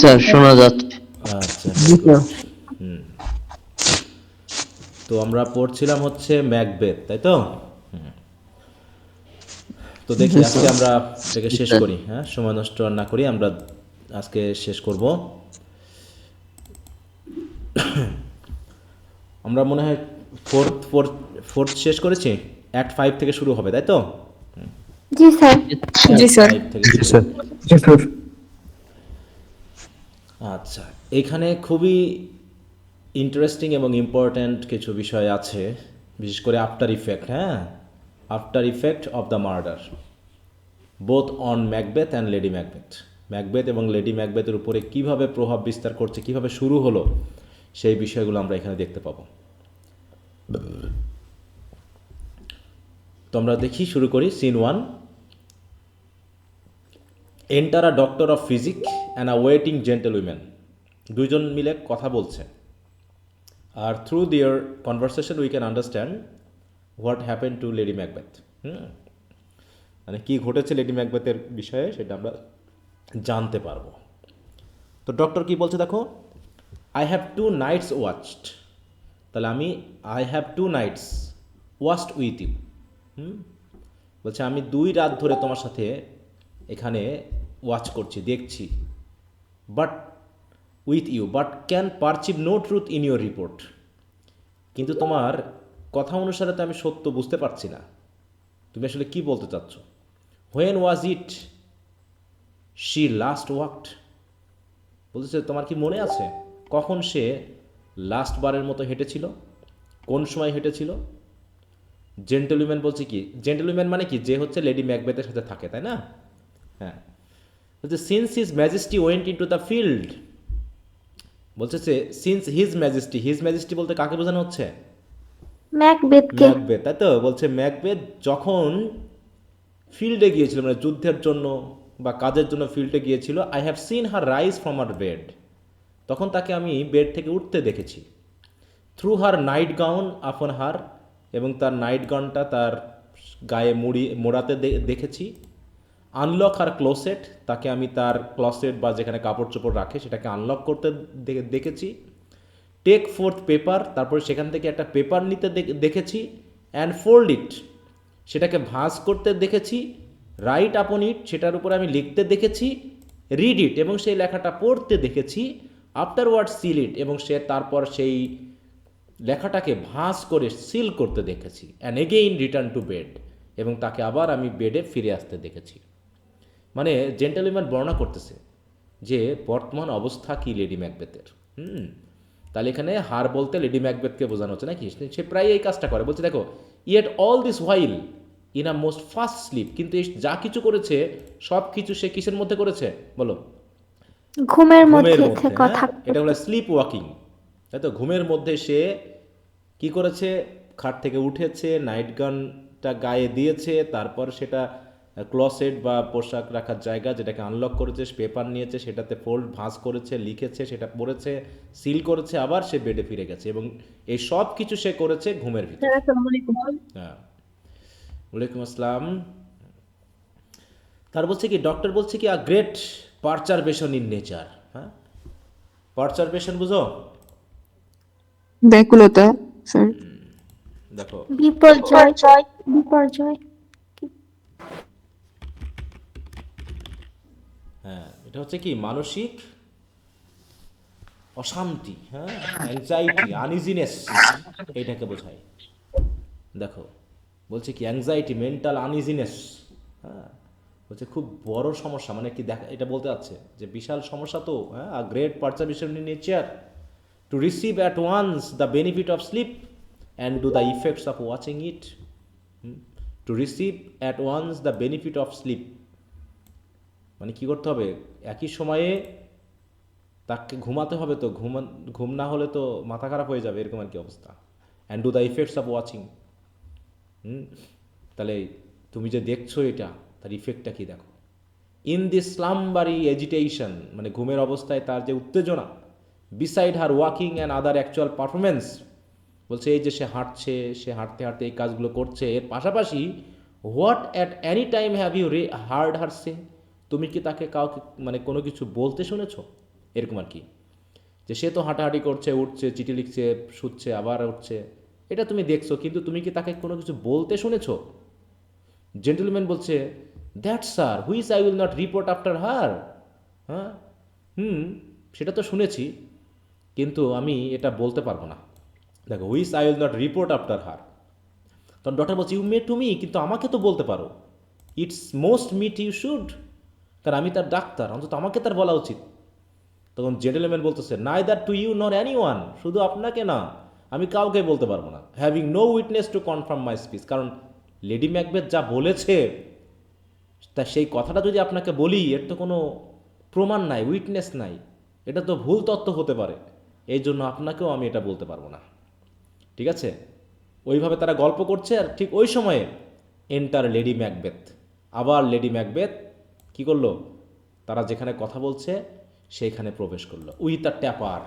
Sir শোনা যাচ্ছে। আচ্ছা, জি ভেরি স্যার। গুড। হুম। তো আমরা পড়ছিলাম হচ্ছে ম্যাকবেথ, তাই তো? হুম। তো দেখি জি আজকে স্যার। আমরা এটাকে জি শেষ স্যার। করি, হ্যাঁ? সময় নষ্ট আর না করি, আমরা আজকে শেষ করব। আমরা মনে হয় ফোর্থ ফোর্থ ফোর্থ শেষ করেছি। অ্যাক্ট 5 থেকে শুরু হবে, তাই তো? জি স্যার। জি অ্যাক্ট স্যার। 5 থেকে জি শুরু স্যার। হবে। জি স্যার। আচ্ছা, এখানে খুবই ইন্টারেস্টিং এবং ইম্পর্ট্যান্ট কিছু বিষয় আছে, বিশেষ করে আফটার ইফেক্ট, হ্যাঁ? After effect of the murder, both on Macbeth and lady Macbeth. Macbeth এবং লেডি ম্যাকবেথের উপরে কীভাবে প্রভাব বিস্তার করছে, কীভাবে শুরু হলো, সেই বিষয়গুলো আমরা এখানে দেখতে পাবো। তো আমরা দেখি, শুরু করি। Scene 1। Enter a doctor of physic and a waiting gentlewoman. দুইজন মিলে কথা বলছে, আর through their conversation we can understand what happen to lady Macbeth. মানে কী ঘটেছে লেডি ম্যাকবেথের বিষয়ে, সেটা আমরা জানতে পারবো। তো ডক্টর কি বলছে দেখো, আই হ্যাভ 2 নাইটস ওয়াচড। তাহলে আমি I have 2 nights watched with you. বলছে আমি 2 রাত ধরে তোমার সাথে এখানে ওয়াচ করছি, দেখছি। But with you, but can perceive no truth in your report. কিন্তু তোমার কথা অনুসারে তো আমি সত্য বুঝতে পারছি না, তুমি আসলে কি বলতে চাচ্ছ। When was it she last walked. বলতেছে তোমার কি মনে আছে কখন সে লাস্ট বারের মতো হেঁটেছিল, কোন সময় হেঁটেছিল। জেন্টলম্যান বলছে কি, জেন্টলম্যান মানে কি, যে হচ্ছে লেডি ম্যাকবেথের সাথে থাকে, তাই না? হ্যাঁ। বলছে since his majesty went into the field. বলছে সে since his majesty, his majesty বলতে কাকে বোঝানো হচ্ছে? ম্যাকবেথকে। ম্যাকবেথ, তাই তো? বলছে ম্যাকবেথ যখন ফিল্ডে গিয়েছিল, মানে যুদ্ধের জন্য বা কাজের জন্য ফিল্ডে গিয়েছিল, I have seen her rise from her bed. তখন তাকে আমি বেড থেকে উঠতে দেখেছি। থ্রু হার নাইট গাউন আপন হার, এবং তার নাইট গাউনটা তার গায়ে মোড়াতে দেখেছি। আনলক হার ক্লোসেট, তাকে আমি তার ক্লোসেট বা যেখানে কাপড় চোপড় রাখে সেটাকে আনলক করতে দেখেছি। টেক ফোর্থ পেপার, তারপরে সেখান থেকে একটা পেপার নিতে দেখেছি। অ্যান্ড ফোল্ড ইট, সেটাকে ভাঁজ করতে দেখেছি। রাইট আপন ইট, সেটার উপরে আমি লিখতে দেখেছি। রিড ইট, এবং সেই লেখাটা পড়তে দেখেছি। আফটার ওয়ার্ড সিল ইট, এবং সে তারপর সেই লেখাটাকে ভাঁজ করে সিল করতে দেখেছি। And again return to bed, এবং তাকে আবার আমি বেডে ফিরে আসতে দেখেছি। মানে জেন্টেলম্যান বর্ণনা করতেছে যে বর্তমান অবস্থা কি লেডি ম্যাকবেথের। তাহলে এখানে হার বলতে লেডি ম্যাকবেথকে বোঝানো হচ্ছে নাকি, সে প্রায় এই কাজটা করে। বলছে দেখো, yet all this while in a most fast sleep, কিন্তু এই যা কিছু করেছে সব কিছু সে কিসের মধ্যে করেছে বলো? ঘুমের ঘুমের মধ্যে মধ্যে, হ্যাঁ? কথা এটা হলো বলতেছে। স্লিপ ওয়াকিং, তাই তো? ঘুমের মধ্যে সে কি করেছে, খাট থেকে উঠেছে, নাইট গানটা গায়ে দিয়েছে, তারপর সেটা ক্লসেট বা পোশাক রাখার জায়গা যেটাকে আনলক করেছে, পেপার নিয়েছে, সেটাতে ফোল্ড ভাঁজ করেছে, লিখেছে, সেটা পড়েছে, সিল করেছে, আবার সে বেডে ফিরে গেছে, এবং এই সব কিছু সে করেছে ঘুমের ভিতর। হ্যাঁ, ওয়ালাইকুম আসসালাম। তার বলছে কি, ডক্টর বলছে কি, আ গ্রেট পারচারবেশন ইন নেচার। হ্যাঁ, পারচারবেশন বুঝো? ব্যাকুলতা স্যার। দেখো, বিপর্যয়। বিপর্যয়। হ্যাঁ, এটা হচ্ছে কি মানসিক অশান্তি, হ্যাঁ, অ্যাংজাইটি, আনইজিনেস, এইটাকে বোঝায়। দেখো, বলছে কি অ্যাংজাইটি, মেন্টাল আনইজিনেস। হ্যাঁ, বলছে খুব বড় সমস্যা, মানে কি দেখা, এটা বলতে চাচ্ছে যে বিশাল সমস্যা তো, হ্যাঁ। A great perturbation in nature to receive at once the benefit of sleep and do the effects of watching it. To receive at once the benefit of sleep, মানে কী করতে হবে, একই সময়ে তাকে ঘুমাতে হবে, তো ঘুম না হলে তো মাথা খারাপ হয়ে যাবে, এরকম আর কি অবস্থা। And do the effects of watching. তাহলে তুমি যে দেখছো এটা, তার ইফেক্টটা কি দেখো। ইন দিস স্লাম্বারি এজিটেশন, মানে ঘুমের অবস্থায় তার যে উত্তেজনা। Beside her walking and other actual performance, বলছে এই যে সে হাঁটছে, সে হাঁটতে হাঁটতে এই কাজগুলো করছে, এর পাশাপাশি what at any time have you heard her say, তুমি কি তাকে কাউকে মানে কোনো কিছু বলতে শুনেছো? এরকম আর কি, যে সে তো হাঁটাহাঁটি করছে, উঠছে, চিঠি লিখছে, শুচ্ছে, আবার উঠছে, এটা তুমি দেখছো, কিন্তু তুমি কি তাকে কোনো কিছু বলতে শুনেছো? জেন্টলম্যান বলছে, that sir which I will not report after her. হ্যাঁ, হুম, সেটা তো শুনেছি, কিন্তু আমি এটা বলতে পারবো না। দেখো, which I will not report after her, তখন ডক্টর বলছে, ইউ মে টু মি, কিন্তু আমাকে তো বলতে পারো। It's most meet you should, কারণ আমি তার ডাক্তার, অন্তত আমাকে তার বলা উচিত। তখন জেন্টলম্যান বলতেছে, neither to you nor any one, শুধু আপনাকে না, আমি কাউকে বলতে পারবো না। Having no witness to confirm my speech, কারণ লেডি ম্যাকবেথ যা বলেছে, তা সেই কথাটা যদি আপনাকে বলি, এর তো কোনো প্রমাণ নাই, উইটনেস নাই, এটা তো ভুল তথ্য হতে পারে, এই জন্য আপনাকেও আমি এটা বলতে পারবো না। ঠিক আছে, ওইভাবে তারা গল্প করছে, আর ঠিক ওই সময়ে এন্টার লেডি ম্যাকবেথ। আবার লেডি ম্যাকবেথ কি করলো, তারা যেখানে কথা বলছে সেইখানে প্রবেশ করলো উইথ আ ট্যাপার।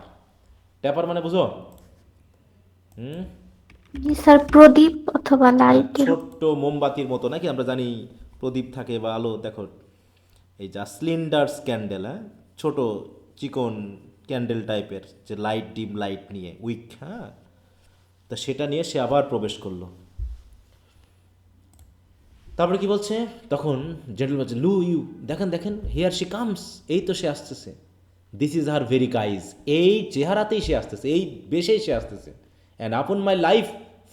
ট্যাপার মানে বুঝো? হুম, জি স্যার, প্রদীপ অথবা লাইটের। ছোট্ট মোমবাতির মতো নাকি, আমরা জানি প্রদীপ থাকে বা আলো, দেখো এই যা সিলিন্ডার ক্যান্ডেল, হ্যাঁ, ছোট চিকন ক্যান্ডেল টাইপের, যে লাইট, ডিম লাইট নিয়ে, উইক, হ্যাঁ, তা সেটা নিয়ে সে আবার প্রবেশ করলো। তারপরে কি বলছে, তখন জেন্টল বলছে, লু ইউ, দেখেন দেখেন, হিয়ার শি কামস, এই তো সে আসতেছে, this is her very guys, এই চেহারাতেই সে আসতেছে, এই বেশেই সে আসতেছে, অ্যান্ড আপন মাই লাইফ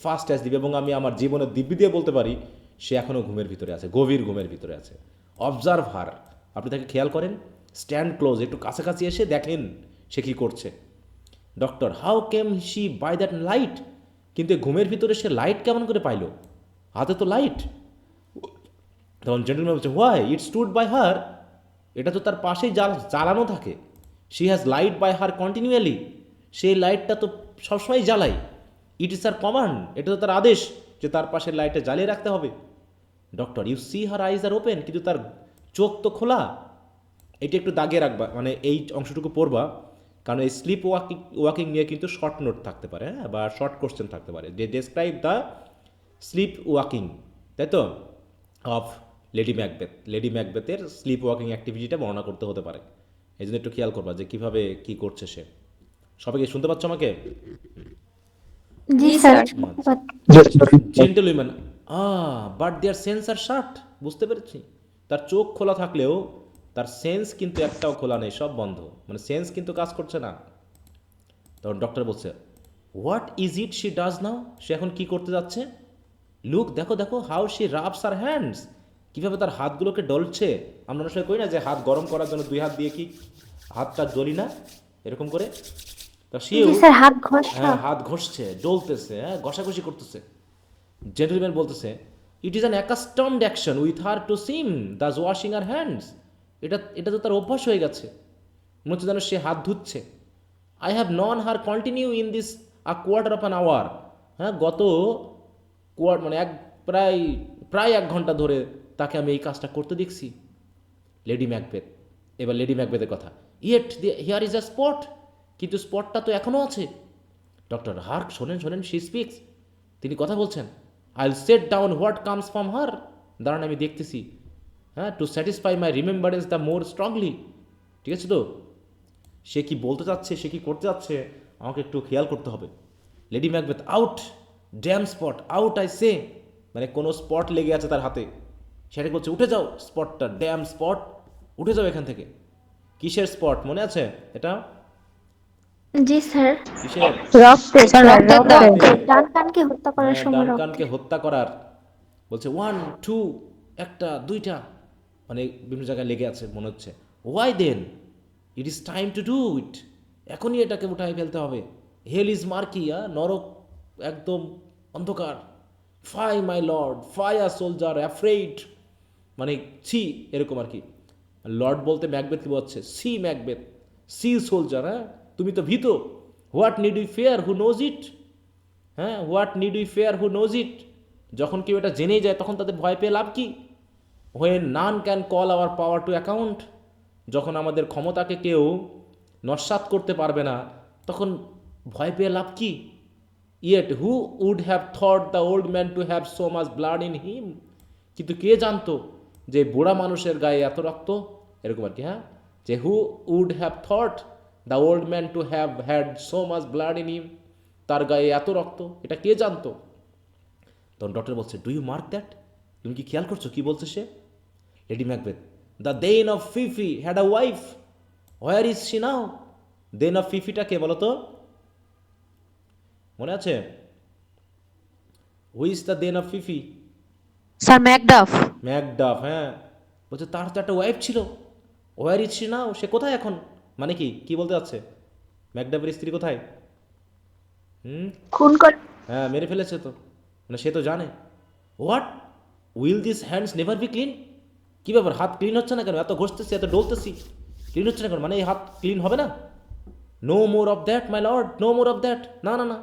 ফার্স্ট অ্যাজ দিবে, এবং আমি আমার জীবনের দিব্যি দিয়ে বলতে পারি, সে এখনও ঘুমের ভিতরে আছে, গভীর ঘুমের ভিতরে আছে। অবজার্ভ হার, আপনি তাকে খেয়াল করেন, স্ট্যান্ড ক্লোজ, একটু কাছাকাছি এসে দেখেন সে কী করছে। Doctor, how came she by that light, কিন্তু এই ঘুমের ভিতরে সে লাইট কেমন করে পাইলো, হাতে তো লাইট। তখন জেন্টলম্যান বলছে, why it stood by her, এটা তো তার পাশেই জ্বালানো থাকে, she has light by her continually, সেই লাইটটা তো সবসময় জ্বালায়, ইট ইজ আর কমান্ড, এটা তো তার আদেশ যে তার পাশের লাইটটা জ্বালিয়ে রাখতে হবে। Doctor, you see her eyes are open, কিন্তু তার চোখ তো খোলা। এটা একটু দাগে রাখবা, মানে এই অংশটুকু পড়বা, কারণ এই স্লিপ ওয়াকিং ওয়াকিং নিয়ে কিন্তু শর্ট নোট থাকতে পারে, হ্যাঁ, বা শর্ট কোশ্চেন থাকতে পারে, যে ডেসক্রাইব দ্য স্লিপ ওয়াকিং, তাই তো, অফ লেডি ম্যাকবেথ, লেডি ম্যাকবেথের স্লিপ ওয়াকিং অ্যাক্টিভিটিটা বর্ণনা করতে হতে পারে। এই জন্য একটু খেয়াল করবা যে কীভাবে কী করছে সে। সবাইকে শুনতে পাচ্ছ আমাকে? জি sir. Gentlewomen, but their sense are shut, বুঝতে পেরেছি, তার চোখ খোলা থাকলেও তার সেন্স কিন্তু একটাও খোলা নেই, সব বন্ধ, মানে সেন্স কিন্তু কাজ করছে না। তখন ডক্টর বলছে, what is it she does now, সে এখন কি করতে যাচ্ছে? লুক, দেখো দেখো, how she rubs her hands, কীভাবে তার হাতগুলোকে ডলছে। আমরা অনেক সময় করি না যে হাত গরম করার জন্য দুই হাত দিয়ে কি হাতটা জ্বলি না, এরকম করে, তা সেও, জি স্যার, হাত ঘষা। হ্যাঁ, হাত ঘষছে, ডলতেছে, হ্যাঁ, ঘষাঘষি করতেছে। জেন্টলম্যান বলতেছে, it is an accustomed action with her to seem thus washing her hands, এটা এটা তো তার অভ্যাস হয়ে গেছে, মনে হচ্ছে যেন সে হাত ধুচ্ছে। I have known her continue in this quarter of an hour, হ্যাঁ, গত মানে প্রায় প্রায় 1 ঘন্টা ধরে তাকে আমি এই কাজটা করতে দেখছি। লেডি ম্যাকবেথ, এবার লেডি ম্যাকবেথের কথা, yet here is a spot, কিন্তু স্পটটা তো এখনও আছে। ডক্টর, হার্ক, শোনেন শোনেন, শি স্পিক্স, তিনি কথা বলছেন। I will set down what comes from her, দাঁড়ান আমি দেখতেছি, হ্যাঁ, to satisfy my remembrance the more strongly, ঠিক আছে তো, সে কি বলতে চাচ্ছে, সে কি করতে যাচ্ছে, আমাকে একটু খেয়াল করতে হবে। Lady Macbeth, out, damn spot, out I say, মানে কোনো স্পট লেগে আছে তার হাতে, সেটা বলছে, উঠে যাও স্পটটা, ড্যাম স্পট, উঠে যাও এখান থেকে। কিসের স্পট মনে আছে এটা? জি স্যার। কিসের? রক্তে স্যার, রক্তে। ডানকানকে হত্যা করার হ্যাঁ, সময় ডানকানকে রক্তে। হত্যা করার, বলছে 1 2, একটা দুইটা, মানে বিভিন্ন জায়গায় লেগে আছে মনে হচ্ছে। Why then, it is time to do it, এখনই এটাকে উঠাই ফেলতে হবে। হেল ইজ মার্কি, নরক একদম অন্ধকার। Fie my lord, fie a soldier afraid, মানে ছি, এরকম আর কি। লর্ড বলতে ম্যাকবেথকে বোঝাচ্ছে, সি ম্যাকবেথ, সি সোলজার, হ্যাঁ, তুমি তো ভীত। What need we fear who knows it, হ্যাঁ, what need we fear who knows it, যখন কেউ এটা জেনেই যায় তখন তাদের ভয় পেয়ে লাভ কি? When none can call our power two account, যখন আমাদের ক্ষমতাকে কেউ নস্যাৎ করতে পারবে না তখন ভয় পেয়ে লাভ কি? Yet who would have thought the old man to have so much blood in him, কিন্তু কে জানতো যে বুড়া মানুষের গায়ে এত রক্ত, এরকম আর কি, হ্যাঁ, যে who would have thought the old man to have had so much blood in him, তার গায়ে এত রক্ত, এটা কে জানতো? তখন ডক্টর বলছে, ডু ইউ মার্ক দ্যাট? তুমি কি খেয়াল করছো কি বলছে সে? Lady Macbeth, the thane of Fife had a wife, where is she now? Thane of ফিফিটা কে বলো তো? মনে আছে? Who is the thane of Fife? Sir Macduff. Macduff, হ্যাঁ। বলছে তার তো একটা ওয়াইফ ছিল, ওয়ার ইজ শি নাও? সে কোথায় এখন? মানে কি কি বলতে যাচ্ছে? ম্যাকডাফের স্ত্রী কোথায়? খুন করে হ্যাঁ, মেরে ফেলেছে তো, মানে সে তো জানে। What, will this hands never be clean? কী ব্যাপার, হাত ক্লিন হচ্ছে না কেন? এত ঘষতেছি, এত ডলতেছি, ক্লিন হচ্ছে না কেন? মানে এই হাত ক্লিন হবে না? No more of that my lord, no more of that. না না না,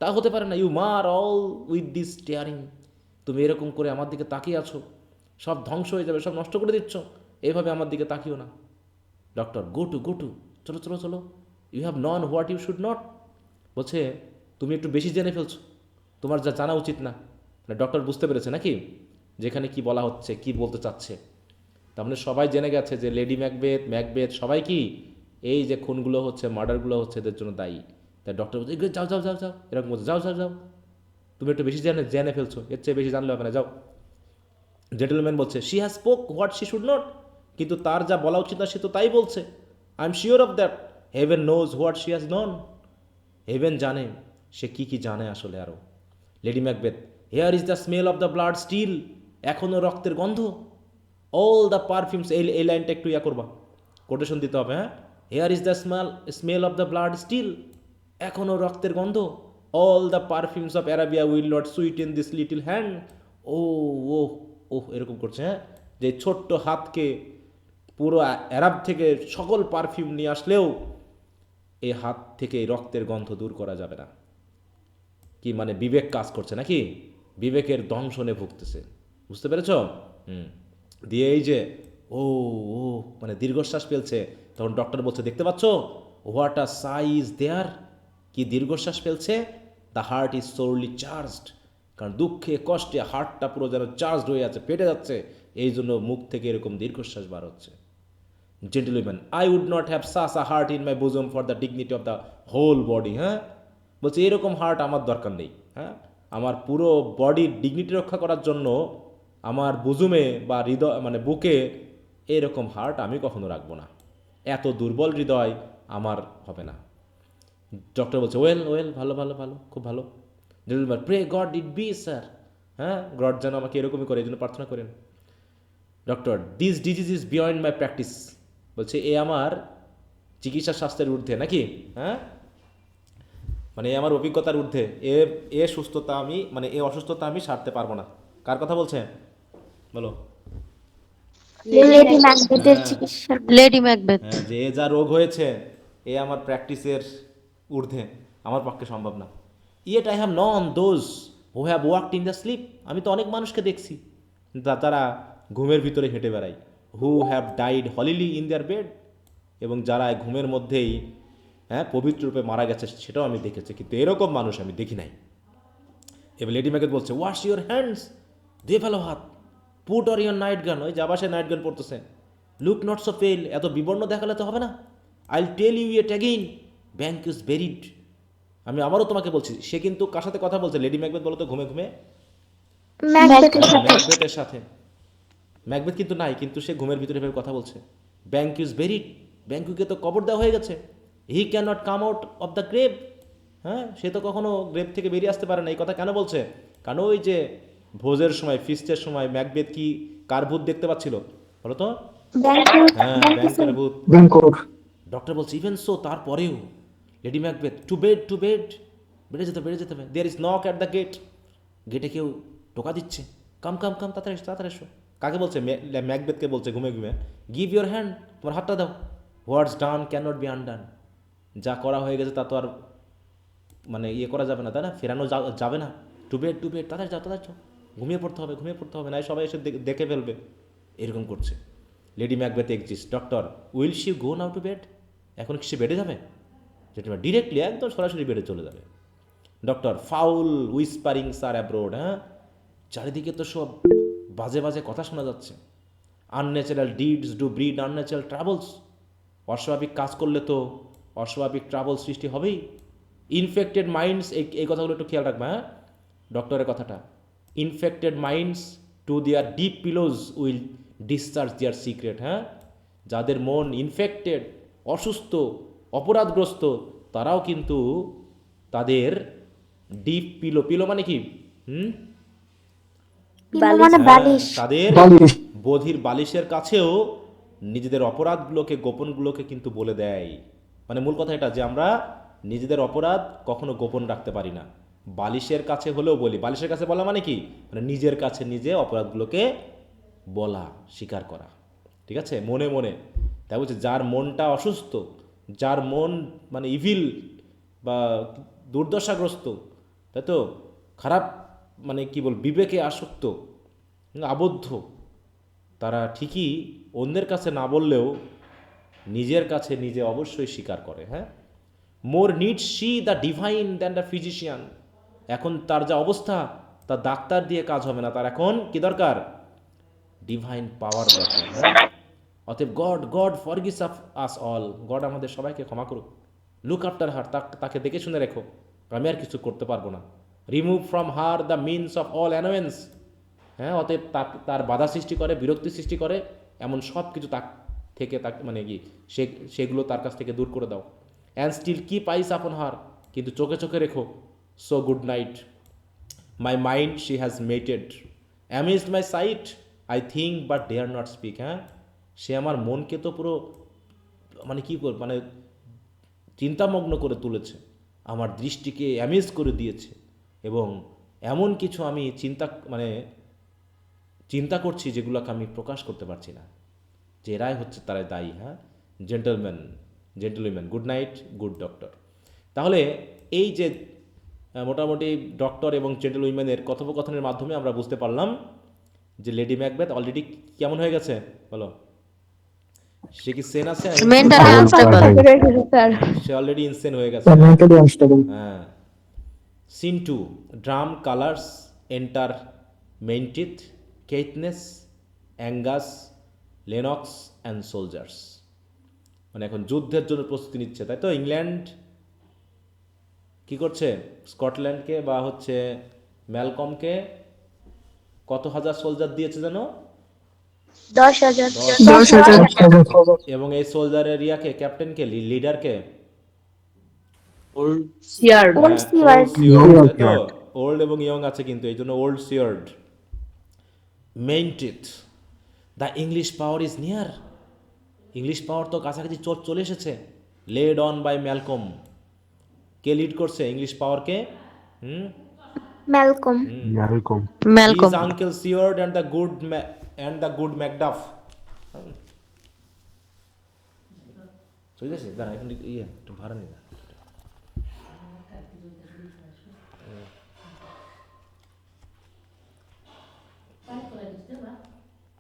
তা হতে পারে না। ইউ মার অল উইথ দিস স্টেয়ারিং, তুমি এরকম করে আমার দিকে তাকিয়ে আছো, সব ধ্বংস হয়ে যাবে, সব নষ্ট করে দিচ্ছ, এভাবে আমার দিকে তাকিও না। ডক্টর, গো টু, চলো চলো চলো, you have known what you should not. বলছে তুমি একটু বেশি জেনে ফেলছো, তোমার যা জানা উচিত না। মানে ডক্টর বুঝতে পেরেছে নাকি যেখানে কি বলা হচ্ছে, কি বলতে চাচ্ছে। তার মানে সবাই জেনে গেছে যে লেডি ম্যাকবেথ, ম্যাকবেথ সবাই কি এই যে খুনগুলো হচ্ছে, মার্ডারগুলো হচ্ছে এদের জন্য দায়ী। তাই ডক্টর বলছে, যাও যাও যাও যাও, এরকম বলছে, যাও যাও যাও, তুমি একটু বেশি জেনে ফেলছো, এর চেয়ে বেশি জানলে হবে না, যাও। জেন্টলম্যান বলছে, she has spoke what she should not, কিন্তু তার যা বলা উচিত না সে তো তাই বলছে। I am sure of that, heaven knows what she has known, heaven জানে সে কি কি জানে আসলে আরও। Lady Macbeth, here is the smell of the blood still, এখনও রক্তের গন্ধ। অল দ্য পারফিউমস, এই লাইনটা একটু ইয়া করবা, কোটেশন দিতে হবে, হ্যাঁ। Here is the smell of the blood still, এখনও রক্তের গন্ধ। All the perfumes of Arabia will not sweet in this little hand. Oh oh oh এরকম করছে, হ্যাঁ, যে ছোট্ট হাতকে পুরো অ্যারাব থেকে সকল পারফিউম নিয়ে আসলেও এই হাত থেকে এই রক্তের গন্ধ দূর করা যাবে না। কি মানে বিবেক কাজ করছে নাকি? বিবেকের দংশনে ভুগতেছে, বুঝতে পেরেছ? দিয়ে এই যে ও ও মানে দীর্ঘশ্বাস ফেলছে, তখন ডক্টর বলছে, দেখতে পাচ্ছ, হোয়াট আ সাইজ দেয়ার, কি দীর্ঘশ্বাস ফেলছে। দ্য হার্ট ইজ সোরলি চার্জড, কারণ দুঃখে কষ্টে হার্টটা পুরো যেন চার্জড হয়ে আছে, ফেটে যাচ্ছে, এই জন্য মুখ থেকে এরকম দীর্ঘশ্বাস বার হচ্ছে। Gentleman, I would not have such a heart in my bosom for the dignity of the whole body. হ্যাঁ, বলছে এরকম হার্ট আমার দরকার নেই। হ্যাঁ, আমার পুরো বডির ডিগনিটি রক্ষা করার জন্য আমার বুজুমে বা হৃদয় মানে বুকে এরকম হার্ট আমি কখনো রাখবো না, এত দুর্বল হৃদয় আমার হবে না। ডক্টর বলছে, ওয়েল ওয়েল, ভালো ভালো ভালো, খুব ভালো। Gentleman, pray God it be sir, হ্যাঁ, গড যেন আমাকে এরকমই করে, এই জন্য প্রার্থনা করেন। Doctor, this disease is beyond my practice, বলছে এ আমার চিকিৎসা শাস্ত্রের ঊর্ধ্বে নাকি, হ্যাঁ, মানে এ আমার অভিজ্ঞতার ঊর্ধ্বে, এ সুস্থতা আমি মানে এ অসুস্থতা আমি সারতে পারবো না। কার কথা বলছে বলো? লেডি ম্যাকবেথের হ্যাঁ চিকিৎসা। Lady Macbeth. হ্যাঁ, যে এ যা রোগ হয়েছে এ আমার প্র্যাকটিসের ঊর্ধ্বে, আমার পক্ষে সম্ভব না। Yet I have known those who have walked in the sleep, আমি তো অনেক মানুষকে দেখছি তারা ঘুমের ভিতরে হেঁটে বেড়ায়। Who have died holily in their bed, এবং যারা ঘুমের মধ্যেই হ্যাঁ পবিত্র রূপে মারা গেছে সেটাও আমি দেখেছি, কিন্তু এরকম মানুষ আমি দেখি নাই। এবার লেডি ম্যাকবেথ বলছে, ওয়াশ ইউর হ্যান্ডস, দিয়ে ফেলো হাত। পুট অর ইউর নাইট গান, ওই যাবাসে নাইট গান পড়তেছে। লুক নট সো পেল, এত বিবর্ণ দেখালে তো হবে না। I'll tell you it again, Banquo is buried, আমি আবারও তোমাকে বলছি। সে কিন্তু কার সাথে কথা বলছে? লেডি ম্যাকবেথ বলো তো, ঘুমে ঘুমে ম্যাকবেথের সাথে। ম্যাকবেথের সাথে। ম্যাকবেথ কিন্তু নাই, কিন্তু সে ঘুমের ভিতরে ভেবে কথা বলছে। ব্যাংক ইজ বেরিড, ব্যাংকুকে তো কবর দেওয়া হয়ে গেছে। He can not come out of the grave, হ্যাঁ, সে তো কখনো গ্রেভ থেকে বেরিয়ে আসতে পারে না। এই কথা কেন বলছে? কারণ ওই যে ভোজের সময়, ফিস্টের সময় ম্যাকবেথ কি কার ভূত দেখতে পাচ্ছিল বলো তো? হ্যাঁ, ব্যাংকের ভূত। ডক্টর বলছে, ইভেন সো, তারপরেও lady Macbeth, to bed to bed, বেড়ে যেতে বেড়ে যেতে হবে। There is knock at the gate, গেটে কেউ টোকা দিচ্ছে, কাম কাম কাম, তাড়াতাড়ি এসো তাড়াতাড়ি এসো। কাকে বলছে? ম্যাকবেথকে বলছে ঘুমে ঘুমে, গিভ ইউর হ্যান্ড, তোমার হাতটা দাও। হোয়াটস ডান ক্যান নট বি আনডান, যা করা হয়ে গেছে তা তো আর মানে ইয়ে করা যাবে না, তাই না, ফেরানো যাবে না। টু বেড তাড়াতাড়ি যাও তাড়াতাড়ি যাও, ঘুমিয়ে পড়তে হবে না, সবাই এসে দেখে ফেলবে, এরকম করছে। Lady Macbeth exist. Doctor, will she go now to bed, এখন কি সে বেডে যাবে? যেটা ডিরেক্টলি একদম সরাসরি বেডে চলে যাবে। ডক্টর, ফাউল উইসপারিংস আর অ্যাব্রোড, হ্যাঁ, চারিদিকে তো সব বাজে বাজে কথা শোনা যাচ্ছে। Unnatural deeds do breed unnatural travels, অস্বাভাবিক কাজ করলে তো অস্বাভাবিক ট্রাবল সৃষ্টি হবেই। ইনফেক্টেড মাইন্ডস, এই কথাগুলো একটু খেয়াল রাখবে, হ্যাঁ, ডক্টরের কথাটা। Infected minds to their deep pillows will discharge their secret, হ্যাঁ, যাদের মন ইনফেক্টেড, অসুস্থ, অপরাধগ্রস্ত, তারাও কিন্তু তাদের ডিপ পিলো, পিলো মানে কি, মানে বালিশ। তাদের বধির বালিশের কাছেও নিজেদের অপরাধগুলোকে, গোপনগুলোকে কিন্তু বলে দেয়। মানে মূল কথা এটা যে আমরা নিজেদের অপরাধ কখনো গোপন রাখতে পারি না, বালিশের কাছে হলেও বলি। বালিশের কাছে বলা মানে কি, মানে নিজের কাছে নিজে অপরাধগুলোকে বলা, স্বীকার করা, ঠিক আছে, মনে মনে। তাই বলছে যার মনটা অসুস্থ, যার মন মানে ইভিল বা দুর্দশাগ্রস্ত, তাই তো, খারাপ, মানে কি বল, বিবেকে আসক্ত, আবদ্ধ, তারা ঠিকই অন্যের কাছে না বললেও নিজের কাছে নিজে অবশ্যই স্বীকার করে, হ্যাঁ। More needs she the divine than the physician. এখন তার যা অবস্থা, তার ডাক্তার দিয়ে কাজ হবে না, তার এখন কি দরকার, ডিভাইন পাওয়ার দরকার, হ্যাঁ। অতএব গড ফরগিভস আস অল, গড আমাদের সবাইকে ক্ষমা করুক। লুক আফটার হার, তাকে দেখে শুনে রেখো, আমি আর কিছু করতে পারবো না। Remove from her the means of all annoyance, হ্যাঁ, অতএব তার বাধা সৃষ্টি করে, বিরক্তি সৃষ্টি করে এমন সব কিছু তার থেকে, তাকে মানে কি, সেগুলো তার কাছ থেকে দূর করে দাও। অ্যান্ড স্টিল কিপ আইস আপন হার, কিন্তু চোখে চোখে রেখো। So good night, my mind she has mated, amazed my sight, I think but dare not speak, হ্যাঁ, সে আমার মনকে তো পুরো মানে কী কর, মানে চিন্তামগ্ন করে তুলেছে, আমার দৃষ্টিকে অ্যামেজ করে দিয়েছে, এবং এমন কিছু আমি চিন্তা করছি যেগুলোকে আমি প্রকাশ করতে পারছি না, যে এরাই হচ্ছে তারা দায়ী, হ্যাঁ। Gentleman, good night, good doctor. তাহলে এই যে মোটামুটি ডক্টর এবং জেন্টলম্যানের কথোপকথনের মাধ্যমে আমরা বুঝতে পারলাম যে লেডি ম্যাকবেথ অলরেডি কেমন হয়ে গেছে, বলো, সে কি সেন আছে, মেন্টালি আনস্টেবল। সে অলরেডি ইনসেন হয়ে গেছে, হ্যাঁ। Scene 2, drum colours enter Menteith, Caithness, Angus, Lennox and soldiers. মানে এখন যুদ্ধের জন্য প্রস্তুতি নিচ্ছে, তাই তো। ইংল্যান্ড কি করছে, স্কটল্যান্ডকে বা হচ্ছে ম্যালকমকে কত হাজার সোলজার দিয়েছে যেন, 10,000। 10,000 এবং এই সোলজারের ইয়াকে, ক্যাপ্টেনকে, লিডারকে, old Old Stewart। ওল্ড এবং ইয়ং আছে কিন্তু, এই জন্য old Siward. Menteith, the English power is near, English power তো কাছাকাছি চলে এসেছে। লেড অন বাই ম্যালকম, কে লিড করছে ইংলিশ পাওয়ারকে, Malcolm. His uncle Siward and the good Macduff. বুঝেছি, দাঁড়া এখন একটু ভাড়া নিয়ে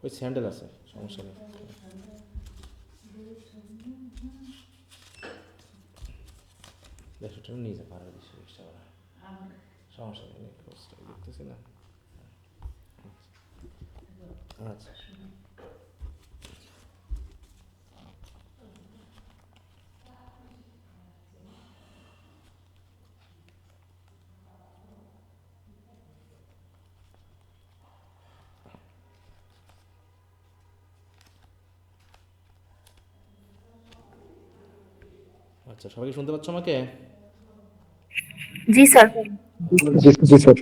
ওই স্যান্ডেল আছে, সমস্যা নেই। দেড়শো নিয়ে যা, ভাড়া দিচ্ছি এক্সট্রা ভাড়া, সমস্যা নেই, দেখতেছি না। আচ্ছা, আচ্ছা, সবাই কি শুনতে পাচ্ছ আমাকে? জি স্যার। জি স্যার।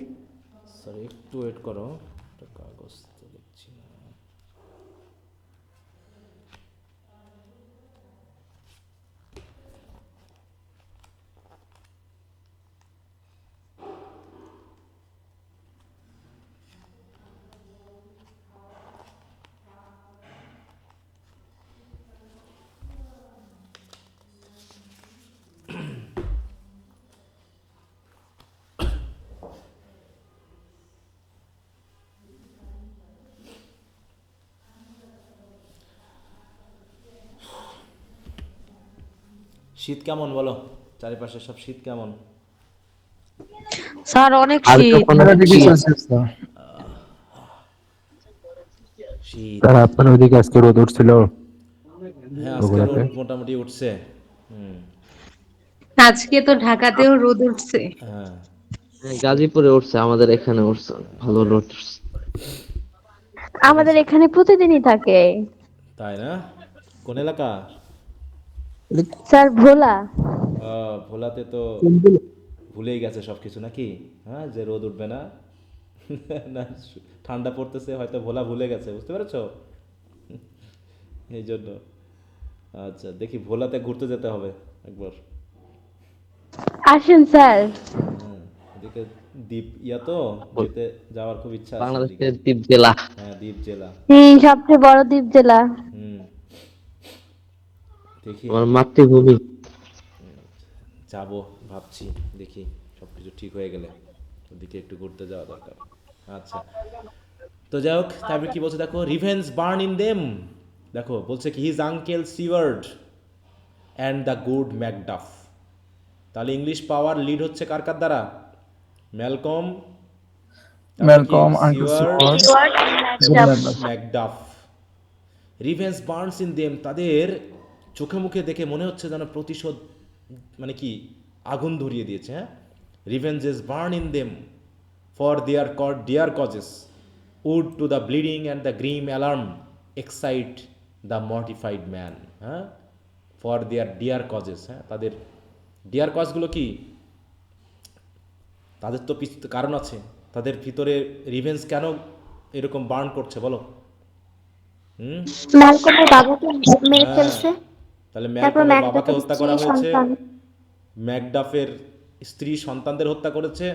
স্যার একটু ওয়েট করো, একটা কাগজ তো দেখছি না। শীত কেমন বলো, চারিপাশে সব শীত কেমন? স্যার অনেক আর শীত। 15 ডিগ্রি সেলসিয়াস স্যার। শীত, স্যার আপনার ওইদিকে আজকে রোদ উঠছিল? হ্যাঁ আজকে রোদ মোটামুটি উঠছে। আজকে তো ঢাকাতেও রোদ উঠছে। হ্যাঁ, হ্যাঁ, গাজীপুরে উঠছে, আমাদের এখানে উঠছে, ভালো রোদ উঠছে। আমাদের এখানে প্রতিদিনই থাকে। তাই না? কোন এলাকা? স্যার ভোলা। ভোলাতে তো ভুলেই গেছে সব কিছু নাকি? হ্যাঁ, যে রোদ উঠবে না না ঠান্ডা পড়তেছে, হয়তো ভোলা ভুলে গেছে, বুঝতে পেরেছো? এই জন্য আচ্ছা, দেখি ভোলাতে ঘুরতে যেতে হবে একবার। আসেন স্যার। হ্যাঁ, এদিকে দ্বীপ ইয়া তো, যেতে যাওয়ার খুব ইচ্ছা আছে ওদিকে। বাংলাদেশের দ্বীপ জেলা। হ্যাঁ, দ্বীপ জেলা। সবচেয়ে বড় দ্বীপ জেলা। হুম, দেখি আমার মাতৃভূমি। যাব ভাবছি, দেখি সব কিছু ঠিক হয়ে গেলে ওদিকে একটু ঘুরতে যাওয়া দরকার। আচ্ছা, তো যাই হোক, তারপরে কি বলছে দেখো, রিভেঞ্জ বার্ন ইন দেম। দেখো বলছে কি, his uncle Seward and the good Macduff. তাহলে ইংলিশ পাওয়ার লিড হচ্ছে কার কার দ্বারা? Malcolm, Malcolm, Uncle Seward, Seward, Good এবং Magnus. Macduff. Revenge burns in them, তাদের চোখে মুখে দেখে মনে হচ্ছে যেন প্রতিশোধ, মানে কি, আগুন ধরিয়ে দিয়েছে। হ্যাঁ, revenges burn in them for their dear causes, would to the bleeding and the grim alarm excite the mortified man. হ্যাঁ, ফর দেয়ার ডিয়ার কজেস। হ্যাঁ, তাদের ডিয়ার কজগুলো কি? তাদের তো কারণ আছে, তাদের ভিতরে রিভেঞ্জ কেন এরকম বার্ন করছে বলো? হুম, ম্যালকমের বাবাকে মেরে হ্যাঁ, ফেলছে। তাহলে তারপর ম্যালকমের বাবাকে ম্যাকডাফের হত্যা স্ত্রী করা হয়েছে, সন্তান। ম্যাকডাফের স্ত্রী সন্তানদের হত্যা করেছে,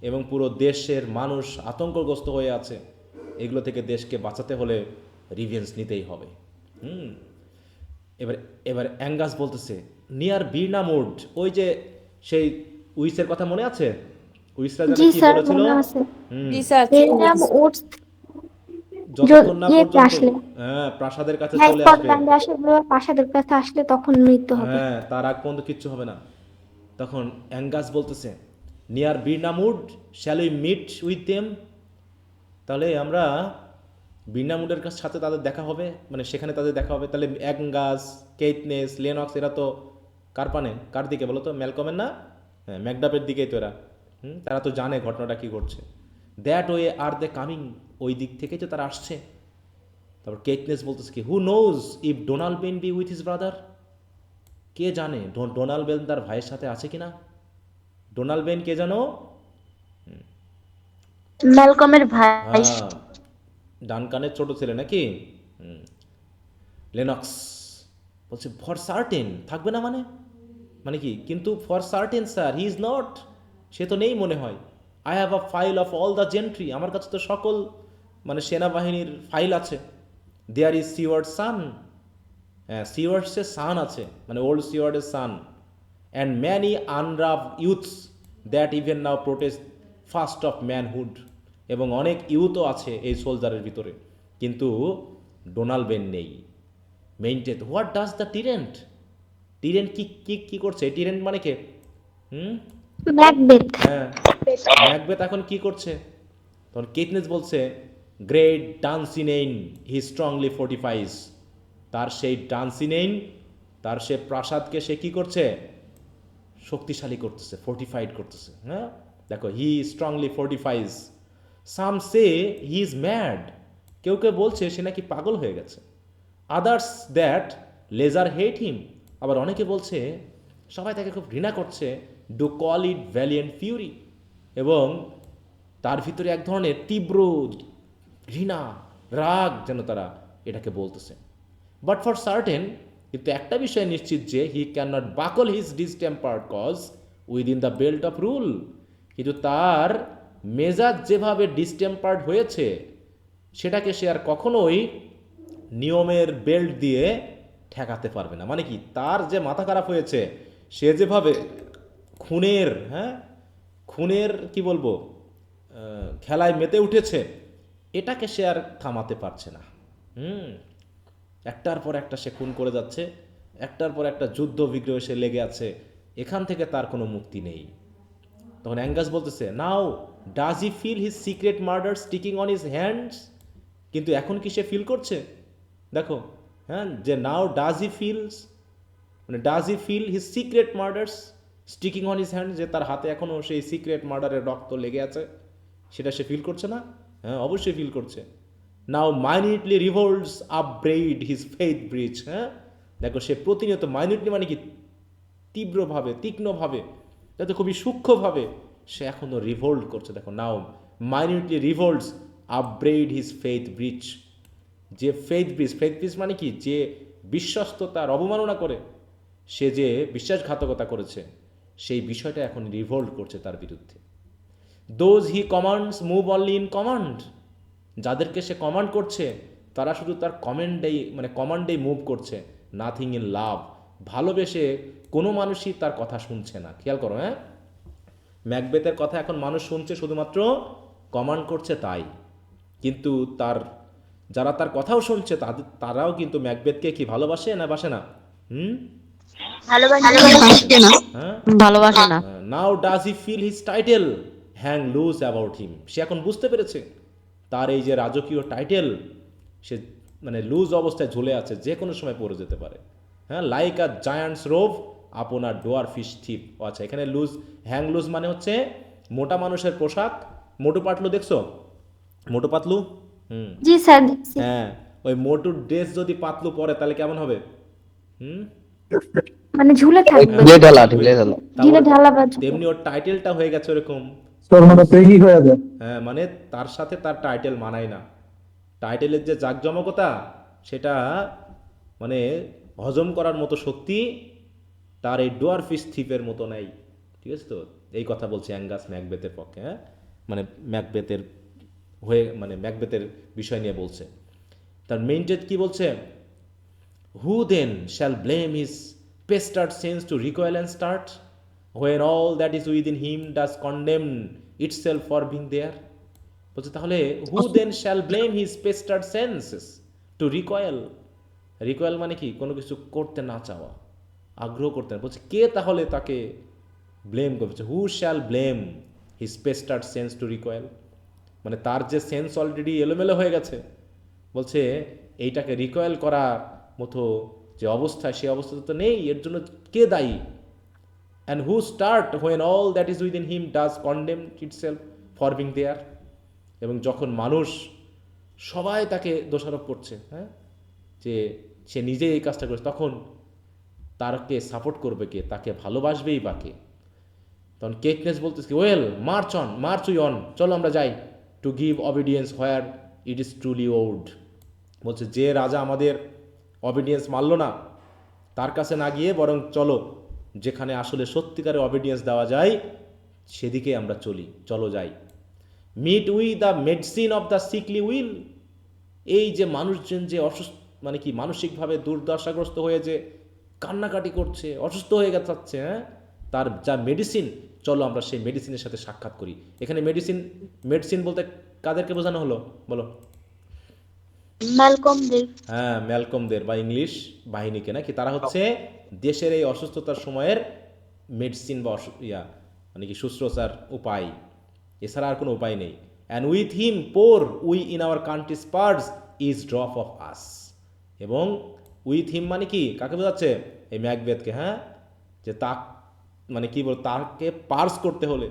এবং পুরো দেশের মানুষ আতঙ্কগ্রস্ত হয়ে আছে। এগুলো থেকে দেশকে বাঁচাতে হলে রিভেঞ্জ নিতেই হবে। হুম, এবার এবার অ্যাঙ্গাস বলতেছে, নিয়ার বিরনামুড, ওই যে সেই উইসের কথা মনে আছে? উইসরা যেন জি কি স্যার, বলেছিল? মনে আছে। হুম, জি স্যার, এর নাম ওটস। যতক্ষণ না ইয়েতে পর্যন্ত, আসলে, হ্যাঁ, প্রাসাদের কাছে হ্যাঁ, চলে আসবে, স্কটল্যান্ডে আসলে প্রাসাদের কাছে আসলে তখন মৃত্যু হবে। হ্যাঁ, তার আগ পর্যন্ত কিচ্ছু হবে না। তখন অ্যাঙ্গাস বলতেছে, near Birnam wood shall we meet with them. তাহলে আমরা বিরনামুডের সাথে তাদের দেখা হবে, মানে সেখানে তাদের দেখা হবে। তাহলে অ্যাঙ্গাস, কেইটনেস, লেনক্স, এরা তো কার পানে, কার দিকে বলো তো? ম্যালকমের না? হ্যাঁ, ম্যাকডাফের দিকেই তো এরা। তারা তো জানে ঘটনাটা কী ঘটছে। That way are they coming, ওই দিক থেকেই তো তারা আসছে। তারপর কেইটনেস বলতেছে কি, who knows if Donalbain be with his brother. কে জানে ডোনাল্ড বেন তার ভাইয়ের সাথে আছে কিনা? ডোনাল্ড বেন কে জানো? ম্যালকমের ভাই। হ্যাঁ, ডানকানের ছোট ছেলে নাকি? লেনক্স বলছে, ফর সার্টেন থাকবে না, মানে মানে কি? কিন্তু for certain sir he is not, সে তো নেই মনে হয়। I have a file of all the gentry, আমার কাছে তো সকল মানে সেনাবাহিনীর ফাইল আছে। দেয়ার ইজ সিওয়ার্ড সান, হ্যাঁ, সিওয়ার্ডসের সান আছে, মানে ওল্ড সিওয়ার্ডের son, and many unrough youths that even now protest first of manhood, এবং অনেক ইউথও আছে এই সোলজারের ভিতরে, কিন্তু ডোনাল্ড বেন নেই। Menteith what does the tyrant, tyrant কি কি কি করছে? টিরেন্ট মানে কে? হুম, ম্যাকবেথ। হ্যাঁ, ম্যাকবেথ এখন কি করছে? তখন কেটনেস বলছে, গ্রেট ডান্সিনেইন হি স্ট্রংলি ফোর্টিফাইজ, তার সেই ডান্সিনেইন, তার সে প্রাসাদকে সে কি করছে? শক্তিশালী করতেছে, ফোর্টিফাইড করতেছে। হ্যাঁ, দেখো, he strongly fortifies. Some say he is mad, কেউ কেউ বলছে সে নাকি পাগল হয়ে গেছে। Others that lesser hate him, আবার অনেকে বলছে সবাই তাকে খুব ঘৃণা করছে। Do call it valiant fury, এবং তার ভিতরে এক ধরনের তীব্র ঘৃণা, রাগ যেন তারা এটাকে বলতেছে। বাট ফর সার্টেন, কিন্তু একটা বিষয় নিশ্চিত যে he can not buckle his distempered cause within the belt of rule, কিন্তু তার মেজাজ যেভাবে ডিসটেম্পার্ড হয়েছে সেটাকে সে আর কখনোই নিয়মের বেল্ট দিয়ে ঠেকাতে পারবে না। মানে কি, তার যে মাথা খারাপ হয়েছে, সে যেভাবে খুনের, হ্যাঁ, খুনের কি বলবো, খেলায় মেতে উঠেছে, এটাকে সে আর থামাতে পারছে না। একটার পর একটা সে খুন করে যাচ্ছে, একটার পর একটা যুদ্ধ বিগ্রহ সে লেগে আছে, এখান থেকে তার কোনো মুক্তি নেই। তখন অ্যাঙ্গাস বলতেছে, now does he feel his secret murder sticking on his hands, কিন্তু এখন কি সে ফিল করছে? দেখো, হ্যাঁ, যে নাও ডাজ হি ফিলস, মানে does he feel his secret murders, sticking on his hand, যে তার হাতে এখনও সেই সিক্রেট মার্ডারের রক্ত লেগে আছে, সেটা সে ফিল করছে না? হ্যাঁ, অবশ্যই ফিল করছে। নাও মাইনিউটলি রিভোল্টস আপব্রেইড হিজ ফেইথ ব্রিচ। হ্যাঁ, দেখো সে প্রতিনিয়ত, মাইনিউটলি মানে কি, তীব্রভাবে, তীক্ষ্ণভাবে, যাতে খুবই সূক্ষ্মভাবে সে এখনও রিভোল্ট করছে। দেখো, নাও মাইনিউটলি রিভোল্টস আপব্রেইড হিজ ফেইথ ব্রিচ। যে ফেইথ ব্রিচ মানে কি, যে বিশ্বস্ততার অবমাননা করে সে যে বিশ্বাসঘাতকতা করেছে, সেই বিষয়টা এখন রিভোল্ট করছে তার বিরুদ্ধে। Those he commands move only in command. যাদেরকে সে কমান্ড করছে তারা শুধু তার কমান্ডেই মুভ করছে, নাথিং ইন লাভ। ভালোবেসে কোনো মানুষই তার কথা শুনছে না। খেয়াল করো, হ্যাঁ, ম্যাকবেথের কথা এখন মানুষ শুনছে শুধুমাত্র কমান্ড করছে তাই, কিন্তু যারা তার কথাও শুনছে তারাও কিন্তু ম্যাকবেথকে কি ভালোবাসে না বাসে না? ভালোবাসে না। হ্যাঁ, ভালোবাসে না। Now does he feel his title hang loose about him. সে এখন বুঝতে পেরেছে তার এই যে রাজকীয় টাইটেল, সে লুজ অবস্থায় ঝুলে আছে, যে কোনো সময় পড়ে যেতে পারে। হ্যাঁ, লাইক আ জায়ান্টস রোভ আপনার ডোয়ার ফিশ থিপ। আচ্ছা, এখানে হ্যাং লুজ মানে হচ্ছে মোটা মানুষের পোশাক। মোটু পাতলু দেখছো? মোটু পাতলু, জি স্যার দেখছি। হ্যাঁ, ওই মোটুর ড্রেস যদি পাতলু পরে তাহলে কেমন হবে? মানে ঝুলে থাকবে, ঢিলে ঢালা ঢিলে ঢালা বা তেমনি ওর টাইটেলটা হয়ে গেছে ওরকম। প্রেগি হয়ে যায়। হ্যাঁ, মানে তার সাথে তার টাইটেল মানায় না। টাইটেলের যে জাঁকজমকতা, সেটা হজম করার মতো শক্তি তার এই ডোয়ারফিশ থিপের মতো নেই। ঠিক আছে তো? এই কথা বলছে অ্যাঙ্গাস ম্যাকবেথের পক্ষে। হ্যাঁ, ম্যাকবেথের ম্যাকবেথের বিষয় নিয়ে বলছে। তার মেইনটেড কি বলছে? Who then shall blame his pestered sense to recoil and start when all that is within him does condemn itself for being there? বলছে তাহলে who then shall blame his pestered senses to recoil? Recoil মানে কি? কোনো কিছু করতে না চাওয়া, আগ্রহ করতে না। বলছে কে তাহলে তাকে ব্লেম করছে? Who shall blame his pestered sense to recoil, মানে তার যে সেন্স অলরেডি এলোমেলো হয়ে গেছে, বলছে এইটাকে রিকয়েল করার মতো যে অবস্থা, সে অবস্থা তো নেই। এর জন্য কে দায়ী? And who start when all that is within him does condemn itself for being there? এবং যখন মানুষ সবাই তাকে দোষারোপ করছে, হ্যাঁ, যে সে নিজেই এই কাজটা করেছে, তখন তারকে সাপোর্ট করবে কে? তাকে ভালোবাসবেই বা কে? তখন কেকনেস বলতেছে ওয়েল মার্চ উই অন, চলো আমরা যাই, to give obedience where it is truly owed. বলছে যে রাজা আমাদের অবিডিয়েন্স মানল না, তার কাছে না গিয়ে বরং চলো যেখানে আসলে সত্যিকারের অবিডিয়েন্স দেওয়া যায় সেদিকে আমরা চলো যাই। Meet we the medicine of the sickly weal. এই যে মানুষজন যে অসুস্থ, মানসিকভাবে দুর্দশাগ্রস্ত হয়ে যে কান্নাকাটি করছে, অসুস্থ হয়ে যাচ্ছে, হ্যাঁ, তার যা মেডিসিন, চলো আমরা সেই মেডিসিনের সাথে সাক্ষাৎ করি। এখানে মেডিসিন বলতে কাদেরকে বোঝানো হলো বলো? হ্যাঁ, ম্যালকমদের বা ইংলিশ বাহিনীকে, নাকি? তারা হচ্ছে দেশের এই অসুস্থতার সময়ের মেডিসিন বা শুশ্রূষার উপায়, এছাড়া আর কোনো উপায় নেই। And with him poor we in our country Spurs is drop of us. এবং উইথ হিম মানে কি? কাকে বোঝাচ্ছে? এই ম্যাকবেথকে। হ্যাঁ, যে তাকে পার্স করতে হলে,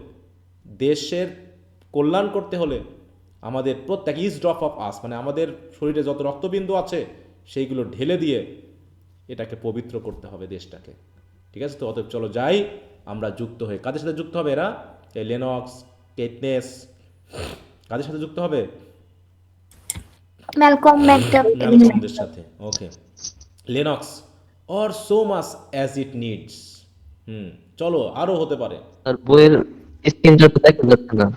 দেশের কল্যাণ করতে হলে আমাদের প্রত্যেক ইজ ড্রপ অফ আস, মানে আমাদের শরীরে যত রক্তবিন্দু আছে সেইগুলো ঢেলে দিয়ে এটাকে পবিত্র করতে হবে, দেশটাকে। ঠিক আছে তো? অতএব চলো যাই আমরা যুক্ত হয়ে। কাদের সাথে যুক্ত হবে এরা? এই লেনক্স, কেটনেস, কাদের সাথে যুক্ত হবে? ম্যালকমদের সাথে। Okay, Lennox or so much as it needs. চলো, আরও হতে পারে। আর বইয়ের স্ক্রিনশট দেখা যাচ্ছে না।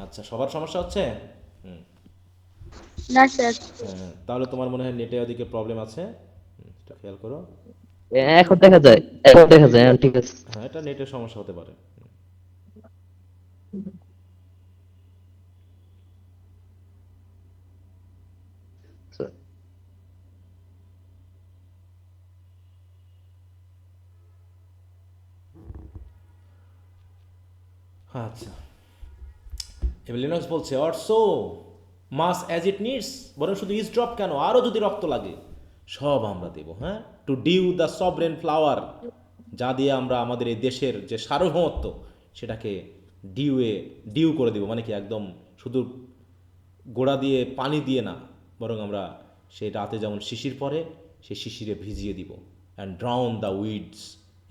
আচ্ছা, সবার সমস্যা হচ্ছে? না স্যার। হ্যাঁ, তাহলে তোমার মনে হয় নেটে ওদিকে প্রবলেম আছে, এটা খেয়াল করো। এখন দেখা যায়, ঠিক আছে। হ্যাঁ, এটা নেটের সমস্যা হতে পারে। আচ্ছা, এবার লিনাক্স বলছে or so much as it needs, বরং শুধু ইজ ড্রপ কেন, আরও যদি রক্ত লাগে সব আমরা দেবো। হ্যাঁ, to dew the sovereign flower যা দিয়ে আমরা আমাদের এই দেশের যে সার্বভৌমত্ব সেটাকে ডিউ করে দিব, মানে কি একদম শুধু গোড়া দিয়ে পানি দিয়ে না, বরং আমরা সেই রাতে যেমন শিশির পরে সেই শিশিরে ভিজিয়ে দিব। অ্যান্ড ড্রাউন দ্য উইডস,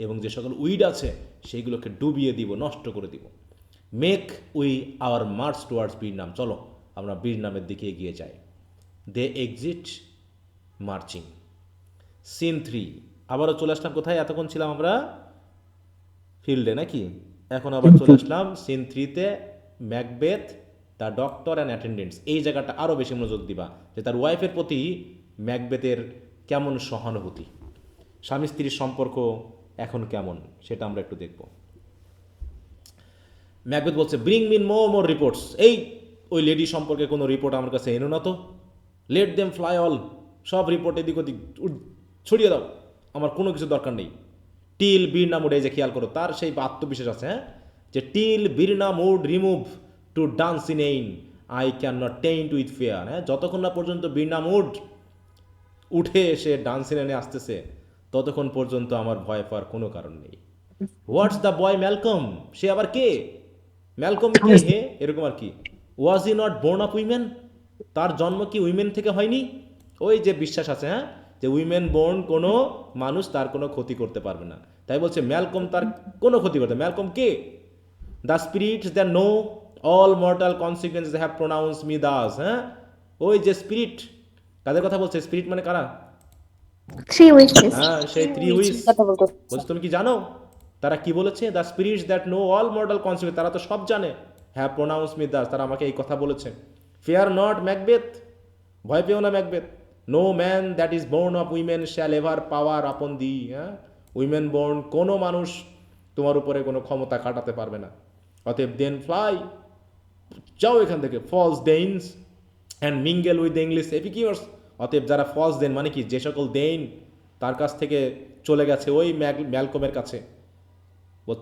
এবং যে সকল উইড আছে সেইগুলোকে ডুবিয়ে দিব, নষ্ট করে দিব। Make we our march towards Birnam, চলো আমরা বীরনামের দিকে এগিয়ে যাই। দে এক্সিট মার্চিং। সিন 3, আবারও চলে আসলাম কোথায়? এতক্ষণ ছিলাম আমরা ফিল্ডে নাকি, এখন আবার চলে আসলাম সিন 3-তে। Macbeth, the doctor and attendants. এই জায়গাটা আরও বেশি মনোযোগ দিবা যে তার ওয়াইফের প্রতি ম্যাকবেথের কেমন সহানুভূতি, স্বামী স্ত্রীর সম্পর্ক এখন কেমন, সেটা আমরা একটু দেখব। ম্যাকবেথ বলছে, ব্রিং মিন মোর রিপোর্টস। ওই লেডি সম্পর্কে কোনো রিপোর্ট আমার কাছে এনো না তো। লেট দেম ফ্লাই অল, সব রিপোর্ট এদিক ওদিক ছড়িয়ে দাও, আমার কোনো কিছু দরকার নেই। টিল বীরনা মুড, এই যে খেয়াল করো তার সেই আত্মবিশ্বাস আছে, হ্যাঁ, যে till Birnam wood remove to dance in এইন I can not taint with fear. হ্যাঁ, যতক্ষণ না পর্যন্ত বীরনা মুড উঠে এসে ডান্স ইন এনে আসতেছে ততক্ষণ পর্যন্ত আমার ভয় পাওয়ার কোনো কারণ নেই। হোয়াটস দ্য বয় ম্যালকম, সে আবার কে? ম্যালকম কে হে, এরকম আর কি। ওয়াজ ই নট বোর্ন অফ উইমেন, তার জন্ম কি উইমেন থেকে হয়নি? ওই যে বিশ্বাস আছে, হ্যাঁ, যে উইমেন বোর্ন কোনো মানুষ তার কোনো ক্ষতি করতে পারবে না, তাই বলছে ম্যালকম তার কোনো ক্ষতি করতে। ম্যালকম কে? The spirits that know all mortal consequence they have pronounce me thus. হ্যাঁ, ওই যে স্পিরিট, কাদের কথা বলছে? স্পিরিট মানে কারা? 3 উইচেস। হ্যাঁ, সেই 3 উইচ বলছে, তুমি কি জানো তারা কি বলেছে? The spirits that know all mortal consequence, তারা তো সব জানে। হ্যাভ প্রোনাউন্স মি দাস, তারা আমাকে এই কথা বলেছে। ফিয়ার নট ম্যাকবেথ, ভয় পেও না Macbeth. No man that is born of women shall ever power upon thee. হ্যাঁ, উইমেন বোর্ন কোনো মানুষ তোমার উপরে কোনো ক্ষমতা খাটাতে পারবে না। অতএব দেন ফ্লাই, যাও এখান থেকে। False thanes and mingle with English epicures, অতএব যারা ফলস দেন মানে কি, যে সকল দেইন তার কাছ থেকে চলে গেছে ওই ম্যালকমের কাছে,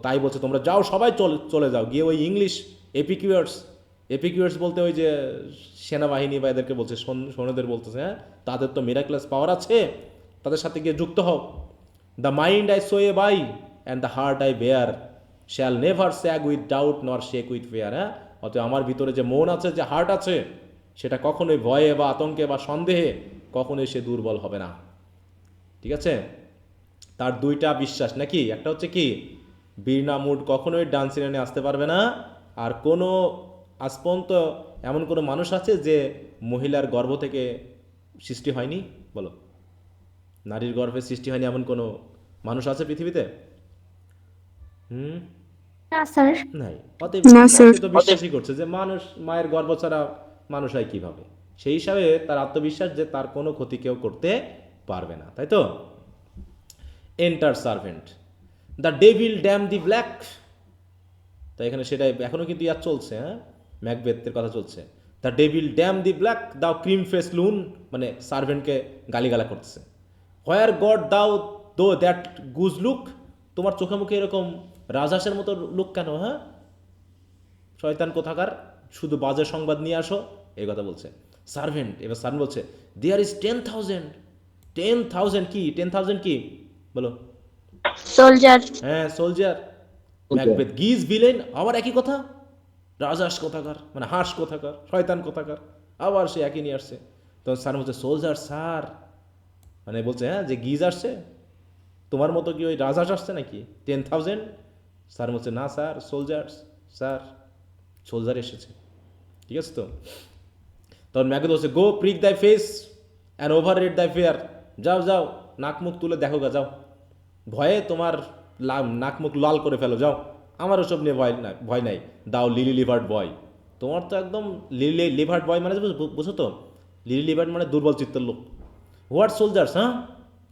তাই বলছে তোমরা যাও, সবাই চলে যাও, গিয়ে ওই ইংলিশ এপিকিউয়ার্স বলতে ওই যে সেনাবাহিনী বা এদেরকে বলছে, সৈন্যদের বলতেছে, হ্যাঁ, তাদের তো মিরাক্লাস পাওয়ার আছে, তাদের সাথে গিয়ে যুক্ত হও। The mind I sway by and the heart I bear shall never sag with doubt nor shake with fear. হ্যাঁ, অতএব আমার ভিতরে যে মন আছে, যে হার্ট আছে, সেটা কখনোই ভয়ে বা আতঙ্কে বা সন্দেহে কখনোই সে দুর্বল হবে না। ঠিক আছে, তার দুইটা বিশ্বাস নাকি, একটা হচ্ছে কি, বীরনা মুড কখনোই ডান্স ইনে আসতে পারবে না, আর কোনো আজ পর্যন্ত এমন কোনো মানুষ আছে যে মহিলার গর্ভ থেকে সৃষ্টি হয়নি? বলো, নারীর গর্ভে সৃষ্টি হয়নি এমন কোনো মানুষ আছে পৃথিবীতে? না স্যার। নাই। অতএব সে তো বিশ্বাসই করছে যে মানুষ মায়ের গর্ভ ছাড়া মানুষ হয় কিভাবে, সেই হিসাবে তার আত্মবিশ্বাস যে তার কোনো ক্ষতি কেউ করতে পারবে না, তাই তো। Enter servant, the devil damn thee black, তাই এখানে সেটাই এখনো কিন্তু ইয়ার চলছে, হ্যাঁ, ম্যাকবেথের কথা চলছে। The devil damn thee black thou cream face loon, মানে সার্ভেন্টকে গালিগালা করতেছে। হোয়ার গড দাও দো দ্যাট গুজ লুক, তোমার চোখে মুখে এরকম রাজহাঁসের মতো লুক কেন? হ্যাঁ, শয়তান কোথাকার, শুধু বাজে সংবাদ নিয়ে আসো, এই কথা বলছে সার্ভেন্ট। এবার সার্ভেন্ট বলছে, দেয়ার ইজ 10,000। 10,000 কি? 10,000 কি বলো? সোলজার। হ্যাঁ, সোলজার। ম্যাকবেথ গিজ ভিলেন, আবার একই কথা, রাজহাঁস কোথাকার, মানে হাঁস কোথাকার, শয়তান কোথাকার, আবার সে একই নিয়ে আসছে। তখন স্যার বলছে, সোলজার স্যার, মানে বলছে, হ্যাঁ, যে গিজ আসছে, তোমার মতো কি ওই রাজহাঁস আসছে নাকি? 10,000? স্যার বলছে, না স্যার, সোলজার স্যার, সোলজার এসেছে। ঠিক আছে তো। তখন ম্যাকবেথ বলছে, গো প্রিক দাই ফেস অ্যান্ড ওভার রেড দাই ফেয়ার, যাও যাও, নাক মুখ তুলে দেখো গা, যাও, ভয়ে তোমার নাক মুখ লাল করে ফেলো, যাও, আমার ওসব নিয়ে ভয় নাই। দাও লিলি লিভার্ড বয়, তোমার তো একদম লিলি লিভার্ড বয় মানে বুঝো তো, লিলি লিভার্ড মানে দুর্বল চিত্তের লোক। হোয়াট সোলজার্স, হ্যাঁ,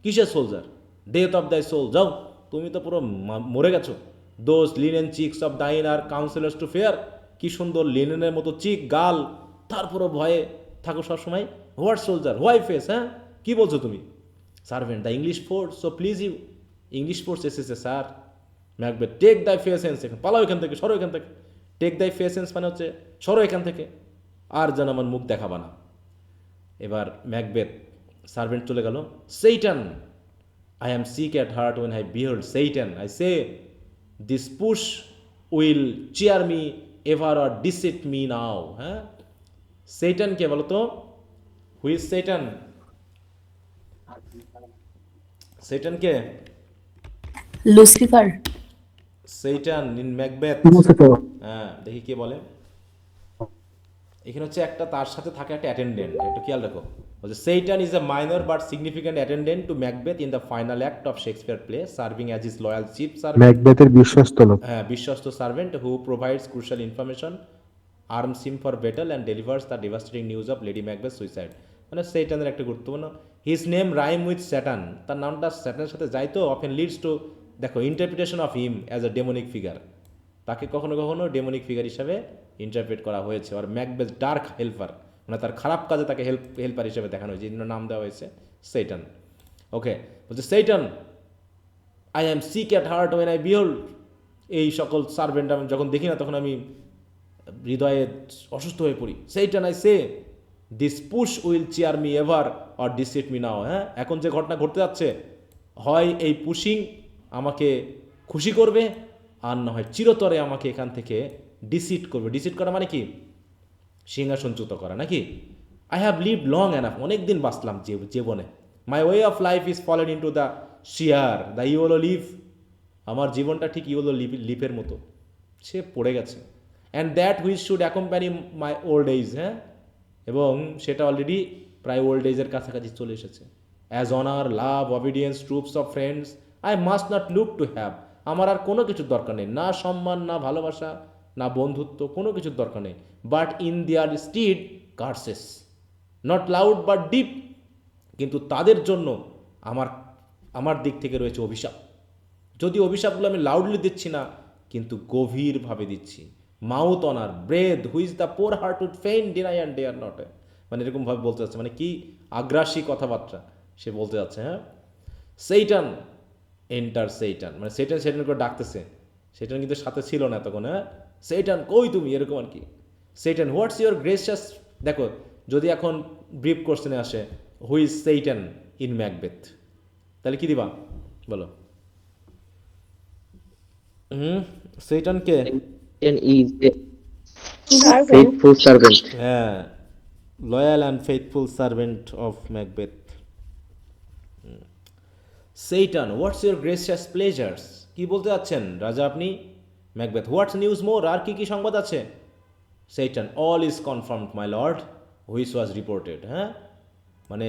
কিসের soldier? Death of thy soul, যাও, তুমি তো পুরো মরে গেছো। Those linen cheeks of thine are counsellors to fear, কি সুন্দর লিনেনের মতো চিক গাল, তারপরও ভয়ে থাকো সবসময়। হোয়াট সোলজার, হোয়াই ফেস, হ্যাঁ, কি বলছো তুমি? Servant, the English force so please you, English force এসেছে sir. Macbeth, take thy face hence, পালাও এখান থেকে, সরো এখান থেকে। টেক দাই ফেসেন্স মানে হচ্ছে সরো এখান থেকে, আর যেন আমার মুখ দেখাবা না। এবার ম্যাকবেথ, সার্ভেন্ট চলে গেল। সেইটান, I am sick at heart when I behold Satan. I say, this push will cheer me ever or deceit me now. হ্যাঁ, Satan কে বলো তো? Who is Satan? Satan K? Lucifer. Satan in Macbeth. Lucifer. হ্যাঁ, দেখি কে বলে। এখানে হচ্ছে একটা তার সাথে থাকে একটা অ্যাটেন্ডেন্ট, একটু খেয়াল রাখো। বলছে Satan is a minor but significant attendant to Macbeth in the final act of Shakespeare play, serving as his loyal chief servant. ম্যাকবেথের বিশ্বস্ত লোক। হ্যাঁ, বিশ্বস্ত servant who provides crucial information, arms him for battle and delivers the devastating news of Lady Macbeth's suicide. মানে সেইটানের একটা গুরুত্বপূর্ণ। His name rhyme with Satan, তার নামটা স্যাটানের সাথে যাই তো অফেন লিডস টু, দেখো, interpretation of him as a demonic figure, তাকে কখনো কখনো ডেমনিক ফিগার হিসাবে ইন্টারপ্রেট করা হয়েছে। আর ম্যাকবেথ ডার্ক হেল্পার, মানে তার খারাপ কাজে তাকে হেল্পার হিসেবে দেখানো হয়েছে, এই জন্য নাম দেওয়া হয়েছে সেইটান। ওকে, বলছে Seyton, I am sick at heart when I behold, এই সকল সার্ভেন্ট আমি যখন দেখি না তখন আমি হৃদয়ে অসুস্থ হয়ে পড়ি। সেইটান I say, this push will chair me ever or deceit me now. হ্যাঁ, এখন যে ঘটনা ঘটতে যাচ্ছে, হয় এই পুশিং আমাকে খুশি করবে, আর না হয় চিরতরে আমাকে এখান থেকে ডিসিট করবে। ডিসিট করা মানে কি? সিংহাসনচ্যুত করা, নাকি? I have lived long enough, অনেক দিন বাঁচলাম জীবনে। My way of life is fallen into the sere, the yellow leaf, আমার জীবনটা ঠিক ইউলো লিফের মতো, সে পড়ে গেছে। And that which should accompany my old age, হ্যাঁ, এবং সেটা অলরেডি প্রায় ওল্ড এজের কাছাকাছি চলে এসেছে। As honour, love, obedience, troops of friends, I must not look to have, আমার আর কোনো কিছুর দরকার নেই, না সম্মান, না ভালোবাসা, না বন্ধুত্ব, কোনো কিছুর দরকার নেই। But in their stead কার্সেস, not loud but deep, কিন্তু তাদের জন্য আমার দিক থেকে রয়েছে অভিশাপ। যদি অভিশাপগুলো আমি লাউডলি দিচ্ছি না, কিন্তু গভীরভাবে দিচ্ছি। Mouth honour, breath, which the poor heart would fain deny and dare not, মানে এরকমভাবে বলতে যাচ্ছে, মানে কি আগ্রাসী কথাবার্তা সে বলতে যাচ্ছে। হ্যাঁ, সেইটান এন্টার সেইটান, মানে সেইটান করে ডাকতেছে। সেইটান কিন্তু সাথে ছিল না তখন। হ্যাঁ, সেইটান কই তুমি, এরকম আর কি। সেইটান, হোয়াটস ইউর গ্রেসিয়াস, দেখো যদি এখন ব্রিফ কোশ্চেনে আসে হু ইজ সেইটান ইন ম্যাকবেথ, তাহলে কি দিবা বলো? সেইটান কে? Satan is a faithful servant. হ্যাঁ, loyal and faithful servant of Macbeth. সেইটান, what's your gracious pleasures, কি বলতে যাচ্ছেন রাজা আপনি? ম্যাকবেথ, হোয়াটস নিউজ মোর, আর কি কি সংবাদ আছে? সেইটান, all is confirmed my lord which was reported, হ্যাঁ, মানে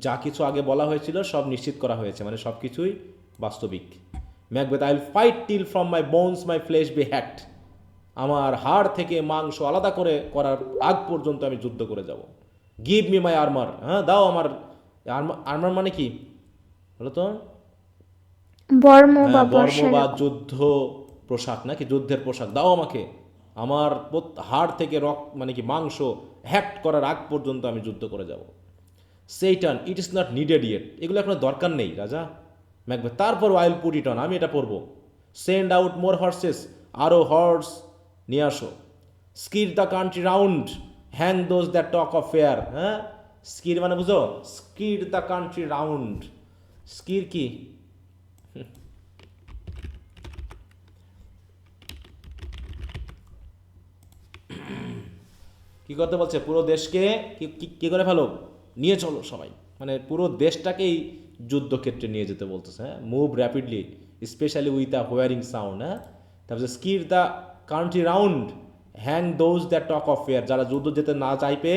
যা কিছু আগে বলা হয়েছিল সব নিশ্চিত করা হয়েছে, মানে সব কিছুই বাস্তবিক। Macbeth, I will fight till from my bones my flesh be hacked, আমার হাড় থেকে মাংস আলাদা করার আগ পর্যন্ত আমি যুদ্ধ করে যাব। গিভ মি মাই আর্মার, হ্যাঁ দাও আমার আর্মার, মানে কি বলো তো? বর্ম বা বর্ম বা বর্ষার যুদ্ধ পোশাক, নাকি যুদ্ধের পোশাক দাও আমাকে, আমার হাড় থেকে মানে কি মাংস হ্যাক্ট করার আগ পর্যন্ত আমি যুদ্ধ করে যাব। Seyton, it is not needed yet, এগুলো এখন দরকার নেই রাজা। ম্যাকবেথ, তারপর I will put it on, আমি এটা পরবো। সেন্ড আউট মোর হর্সেস, আরও হর্স নিয়ে আসো। Skirr the country round, hang those that talk of fear, হ্যাঁ, স্কির মানে বুঝো, skirr the country round, skirr কি? কি করতে বলছে? পুরো দেশকে কি করে ফেলো, নিয়ে চলো সবাই, মানে পুরো দেশটাকেই যুদ্ধক্ষেত্রে নিয়ে যেতে বলতেছে। হ্যাঁ, move rapidly especially with a whirring sound. হ্যাঁ, তারপরে skirr the country round, hang those that talk of fear, যারা যুদ্ধ যেতে না চাইবে,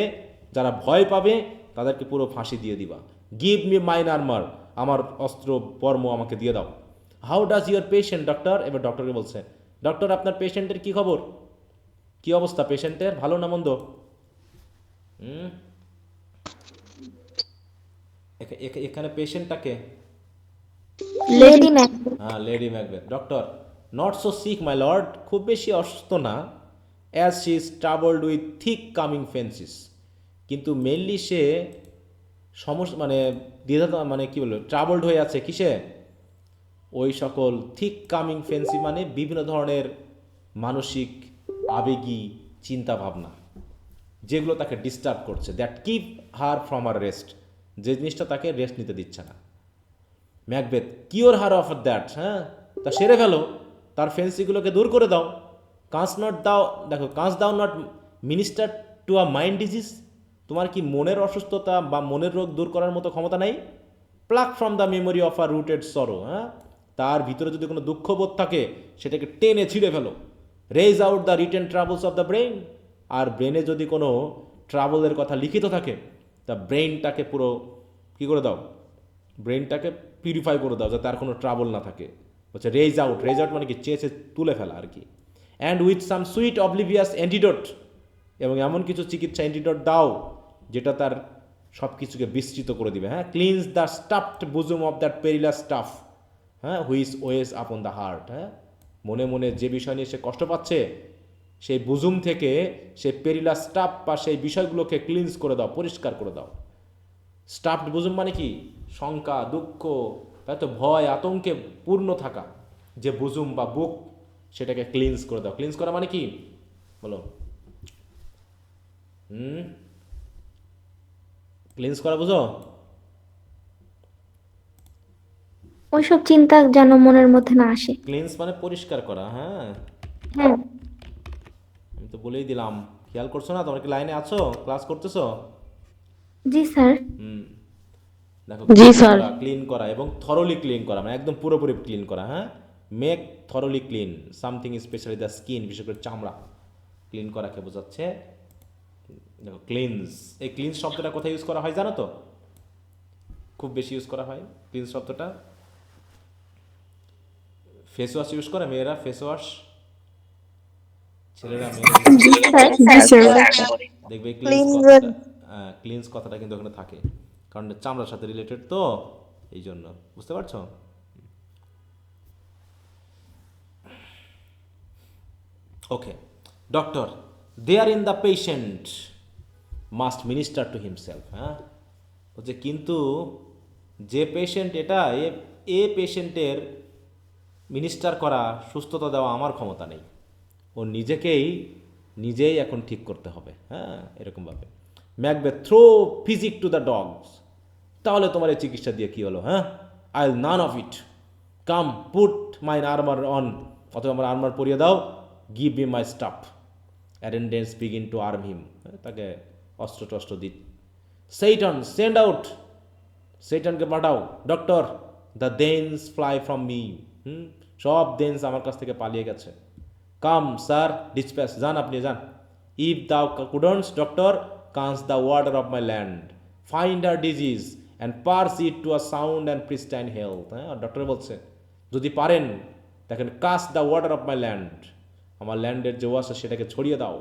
যারা ভয় পাবে, তাদেরকে পুরো ফাঁসি দিয়ে দিবা। গিভ মি মাইন আর্মার, আমার অস্ত্র বর্ম আমাকে দিয়ে দাও। How does your patient doctor, এবার ডক্টরকে বলছে, ডক্টর আপনার পেশেন্টের কি খবর, কি অবস্থা পেশেন্টের, ভালো না মন্দ? এখানে পেশেন্টটাকে? Lady Macbeth. হ্যাঁ, lady Macbeth. Doctor, not so sick my lord, খুব বেশি অসুস্থ না। As she is troubled with thick coming fancies, কিন্তু মেনলি সে সমস্যা, মানে মানে কি বলবো, ট্রাভেলড হয়ে আছে কিসে? ওই সকল থিক কামিং ফেন্সি, মানে বিভিন্ন ধরনের মানসিক আবেগী চিন্তা ভাবনা, যেগুলো তাকে ডিস্টার্ব করছে। That keep her from her rest, যে জিনিসটা তাকে রেস্ট নিতে দিচ্ছে না। Macbeth cure her of that, হ্যাঁ, তা সেরে ফেলো, তার ফেন্সিগুলোকে দূর করে দাও। কাঁস দাও not minister to a mind disease, তোমার কি মনের অসুস্থতা বা মনের রোগ দূর করার মতো ক্ষমতা নেই? Pluck from the memory of a rooted sorrow, হ্যাঁ, তার ভিতরে যদি কোনো দুঃখবোধ থাকে সেটাকে টেনে ছিঁড়ে ফেলো। Raze out the written troubles of the brain, আর ব্রেনে যদি কোনো ট্রাবলের কথা লিখিত থাকে তা ব্রেইনটাকে পুরো কী করে দাও, ব্রেইনটাকে পিউরিফাই করে দাও যাতে আর কোনো ট্রাবল না থাকে। হচ্ছে রেজ আউট মানে কি চেঁচে তুলে ফেলা আর কি। And with some sweet oblivious antidote, এবং এমন কিছু চিকিৎসা অ্যান্টিডোট দাও যেটা তার সব কিছুকে বিস্তৃত করে দিবে। হ্যাঁ, cleanse the stuffed bosom of that perilous stuff, হ্যাঁ, which OS upon the heart, হ্যাঁ, মনে মনে যে বিষয় নিয়ে সে কষ্ট পাচ্ছে সেই বুজুম থেকে সেই পেরিলাস স্টাফ বা সেই বিষয়গুলোকে ক্লিনস করে দাও, পরিষ্কার করে দাও। স্টাফড বুজুম মানে কি, শঙ্কা, দুঃখ, হয়তো ভয়, আতঙ্কে পূর্ণ থাকা যে বুজুম বা বুক, সেটাকে ক্লিনস করে দাও। ক্লিনস করা মানে কি বলো? ক্লিনস করা বুঝো? ওইসব চিন্তা যেন মনের মধ্যে না আসে। ক্লিনস মানে পরিষ্কার করা। হ্যাঁ, হ্যাঁ আমি তো বলেই দিলাম, খেয়াল করছো না? তোমরা কি লাইনে আছো, ক্লাস করতেছো? জি স্যার। দেখো, জি, স্যার। ক্লিন করা এবং থরলি ক্লিন করা মানে একদম পুরোপুরি ক্লিন করা। হ্যাঁ, make thoroughly clean something specially the skin, বিশেষ করে চামড়া ক্লিন করাকে বোঝাচ্ছে। দেখো ক্লিনস, এই ক্লিনস শব্দটা কোথায় ইউজ করা হয় জানো তো? খুব বেশি ইউজ করা হয় ক্লিনস শব্দটা ফেস ওয়াশ ইউজ করে মেয়েরা, ফেস ওয়াশ, ছেলেরা মেয়েরা দেখবে ক্লিনস কথাটা কিন্তু ওখানে থাকে, কারণ চামড়ার সাথে রিলেটেড তো, এই জন্য। বুঝতে পারছো? Okay, doctor therein the patient must minister to himself. হ্যাঁ, বলছে কিন্তু যে পেশেন্ট এটা, এ পেশেন্টের মিনিস্টার করা, সুস্থতা দেওয়া আমার ক্ষমতা নেই, ও নিজেই এখন ঠিক করতে হবে। হ্যাঁ, এরকমভাবে Macbeth throw physic to the dogs, তাহলে তোমার এই চিকিৎসা দিয়ে কী হলো? হ্যাঁ, I will none of it, come put mine armour on, অথবা আমার আর্মার পরিয়ে দাও, give me my staff. Attendants begin to arm him, তাকে অস্ত্র টস্ত্র দিত। সেইটন সেন্ড আউট, সেইটনকে পাঠাও। Doctor the thanes fly from me, সব দেন্স আমার কাছ থেকে পালিয়ে গেছে। কাম স্যার ডিসপ্যাচ, যান আপনি যান। ইফ দাও কুডন্টস ডক্টর, কান্স the water of my land, find her disease and purge it to a sound and pristine health. হ্যাঁ, ডক্টর বলছে যদি পারেন দেখেন, cast the water of my land, আমার ল্যান্ডের যে ওয়াশ সেটাকে ছড়িয়ে দাও।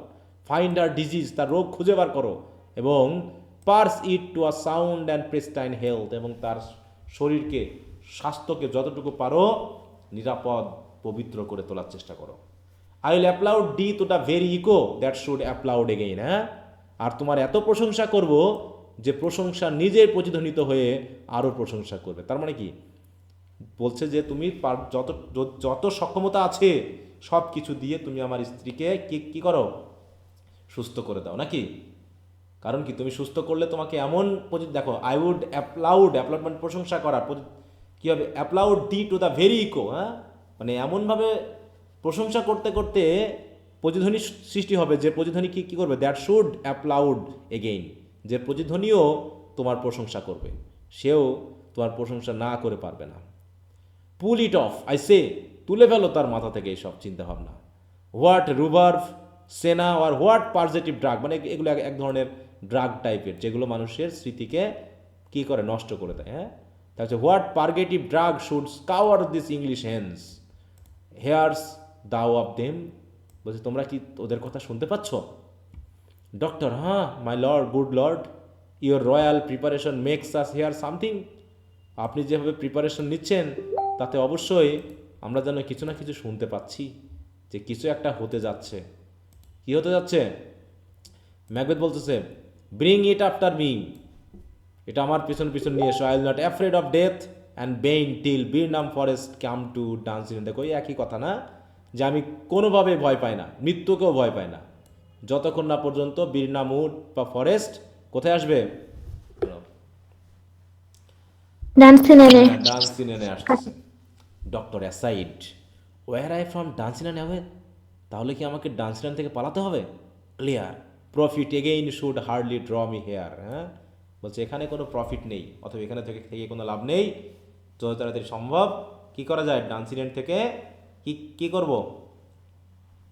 ফাইন্ড আর ডিজিজ, তার রোগ খুঁজে বার করো, এবং purge it to a sound and pristine health, এবং তার শরীরকে, স্বাস্থ্যকে যতটুকু পারো নিরাপদ, পবিত্র করে তোলার চেষ্টা করো। I will applaud thee to the very echo that should applaud again. হ্যাঁ, আর তোমার এত প্রশংসা করব যে প্রশংসা নিজেই প্রতিধ্বনিত হয়ে আরও প্রশংসা করবে। তার মানে কি বলছে যে তুমি যত সক্ষমতা আছে সব কিছু দিয়ে তুমি আমার স্ত্রীকে কি করো, সুস্থ করে দাও নাকি? কারণ কি, তুমি সুস্থ করলে তোমাকে এমন দেখো, আই উড অ্যাপ্লাউড মানে প্রশংসা করা, কী হবে? Applaud thee to the very echo. হ্যাঁ, মানে এমনভাবে প্রশংসা করতে করতে প্রতিধ্বনি সৃষ্টি হবে, যে প্রতিধ্বনি কী করবে? দ্যাট শুড অ্যাপ্লাউড এগেইন, যে প্রতিধ্বনিও তোমার প্রশংসা করবে, সেও তোমার প্রশংসা না করে পারবে না। পুল ইট অফ, আই সে, তুলে ফেলো তার মাথা থেকে এইসব চিন্তাভাবনা। হোয়াট রুবার্ভ সেনা আর হোয়াট পারজেটিভ ড্রাগ, মানে এগুলো এক ধরনের ড্রাগ টাইপের, যেগুলো মানুষের স্মৃতিকে কী করে, নষ্ট করে দেয়। হ্যাঁ, তাহলে what purgative drug should scour this English hands, hear'st thou of them. বলছে তোমরা কি ওদের কথা শুনতে পাচ্ছ? ডক্টর, হ্যাঁ my lord, good lord, your royal preparation makes us hear something. আপনি যেভাবে প্রিপারেশন নিচ্ছেন তাতে অবশ্যই আমরা যেন কিছু না কিছু শুনতে পাচ্ছি, যে কিছু একটা হতে যাচ্ছে। কি হতে যাচ্ছে? ম্যাকবেথ বলতেছে ব্রিং ইট আফটার মি, এটা আমার পিছন পিছন নিয়ে এসো। I will not afraid of death and bane till Birnam forest come to dance in. দেখো একই কথা না, যে আমি কোনোভাবে ভয় পাই না, মৃত্যুকেও ভয় পাই না, যতক্ষণ না পর্যন্ত বীরনাম উড বা ফরেস্ট কোথায় আসবে? ডান্সিনেনে। ডান্সিনেনে আসতেছে। Doctor aside, were I from Dunsinane away, তাহলে কি আমাকে ডান্সিনেন থেকে পালাতে হবে? Clear, profit again should hardly draw me here. হ্যাঁ, বলছে এখানে কোনো প্রফিট নেই, অথবা এখানে থেকে থেকে কোনো লাভ নেই। যত তাড়াতাড়ি সম্ভব কী করা যায়, ডান্সিনেন থেকে কি করব,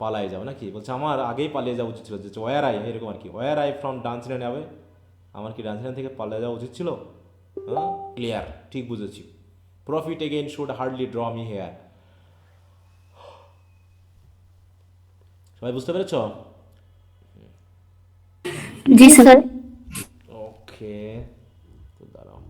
পালাই যাও নাকি? বলছে আমার আগেই পালিয়ে যাওয়া উচিত ছিল, যে ওয়ার আই, এরকম আর কি, war I from Dunsinane away, আমার কি ডান্সিনেন থেকে পালিয়ে যাওয়া উচিত ছিল? হ্যাঁ, ক্লিয়ার, ঠিক বুঝেছি। Profit again should hardly draw me hair. সবাই বুঝতে পেরেছ? জি স্যার। ওকে, তো দাঁড়াও।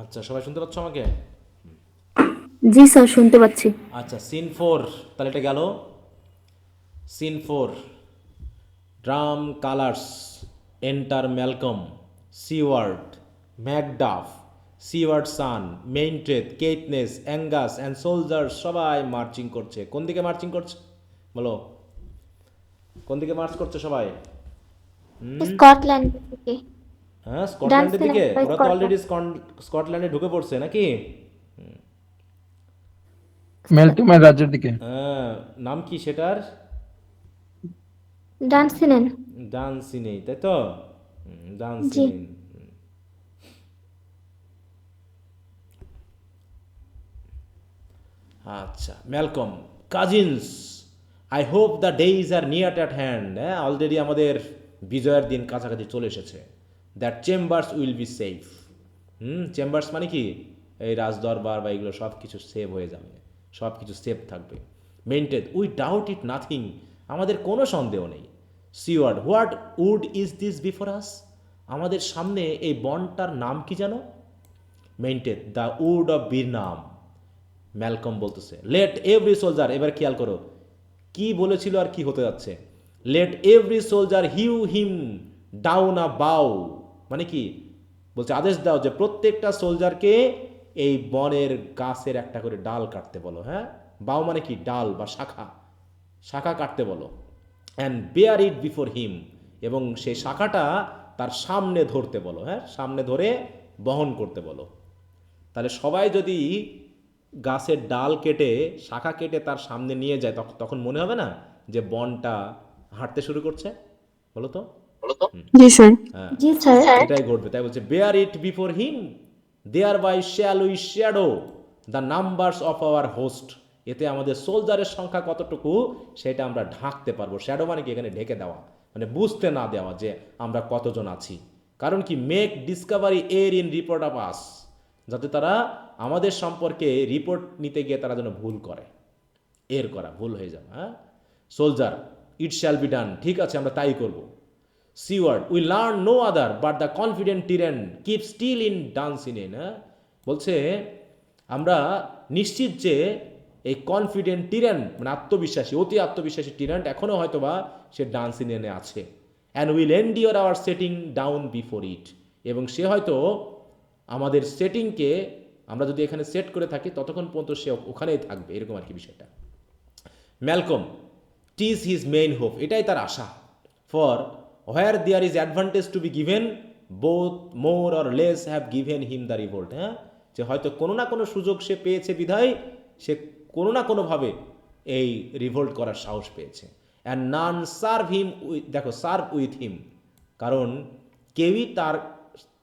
আচ্ছা, সবাই শুনতে পাচ্ছ আমাকে? জি স্যার, শুনতে পাচ্ছি। আচ্ছা, সিন 4, তাহলে এটা গেল। Scene 4, drum colours, enter Malcolm, Siward, Macduff, Siward son, Menteith, Caithness, Angus and soldier সবাই মার্চিং করছে। কোন দিকে মার্চিং করছে বলো? কোন দিকে মার্চ করছে সবাই? স্কটল্যান্ড থেকে। হ্যাঁ, স্কটল্যান্ডের ডান্সিনেন দিকে। বা ওরা তো স্কটল্যান্ড। অলরেডি স্কটল্যান্ডে ঢুকে পড়ছে নাকি? মেলটিমের রাজ্যের দিকে। হ্যাঁ, নাম কি সেটার? ডান্সিনেন। ডান্সিনেই, তাই তো? জি। ডান্সিনেই। আচ্ছা, Malcolm, cousins, I hope the days R near at hand. হ্যাঁ, অলরেডি আমাদের বিজয়ের দিন কাছাকাছি চলে এসেছে। That chambers will be safe. Chambers মানে কি? এই রাজদরবার বা এগুলো সব কিছু সেভ হয়ে যাবে, সব কিছু সেফ থাকবে। Menteith, we doubt it nothing, আমাদের কোনো সন্দেহ নেই। Siward, what wood is this before us, আমাদের সামনে এই বনটার নাম কি জানো? Menteith, the wood of Birnam. Malcolm বলতেছে, লেট এভরি সোলজার, এবার খেয়াল করো কি বলেছিল আর কি হতে যাচ্ছে। Let every soldier hew him down a bough, মানে কি বলছে, আদেশ দাও যে প্রত্যেকটা সোলজারকে এই বনের গাছের একটা করে ডাল কাটতে বলো। হ্যাঁ, বাউ মানে কি? ডাল বা শাখা, শাখা কাটতে বলো। And bear it before him, এবং সেই শাখাটা তার সামনে ধরতে বলো। হ্যাঁ, সামনে ধরে বহন করতে বলো। তাহলে সবাই যদি গাছের ডাল কেটে, শাখা কেটে তার সামনে নিয়ে যায়, তখন মনে হবে না যে বনটা হাঁটতে শুরু করছে? বলো তো? জি স্যার। হ্যাঁ, জি স্যার। এটাই ঘটবে। তাই বলছে, bear it before him, thereby shall we shadow the numbers of our host, এতে আমাদের সোলজারের সংখ্যা কতটুকু সেটা আমরা ঢাকতে পারবো। শ্যাডো মানে কি? এখানে ঢেকে দেওয়া, মানে বুঝতে না দেওয়া যে আমরা কতজন আছি। কারণ কি? মেক ডিসকভারি এর ইন রিপোর্ট অফ আস, যাতে তারা আমাদের সম্পর্কে রিপোর্ট নিতে গিয়ে তারা যেন ভুল করে, এর করা ভুল হয়ে যাবে। হ্যাঁ, soldier, it shall be done, ঠিক আছে আমরা তাই করব। Siward, we learn no other but the confident tyrant keep still in Dunsinane. হ্যাঁ, বলছে আমরা নিশ্চিত যে এই কনফিডেন্ট টিরেন মানে আত্মবিশ্বাসী, অতি আত্মবিশ্বাসী টিরেন্ট এখনও হয়তো বা সে ডান্সিনেনে আছে। And will endure our setting down before it, এবং সে হয়তো আমাদের সেটিংকে, আমরা যদি এখানে সেট করে থাকি ততক্ষণ পর্যন্ত সে ওখানেই থাকবে, এরকম আর কি বিষয়টা। ম্যালকম, টিজ হিজ মেইন হোপ, এটাই তার আশা। For where there is advantage two be given, both more or less have given him the revolt. হ্যাঁ, যে হয়তো কোনো না কোনো সুযোগ সে পেয়েছে বিধায় সে কোনো না কোনোভাবে এই রিভোল্ট করার সাহস পেয়েছে। And none serve him with, দেখো সার্ভ উইথ হিম, কারণ কেউই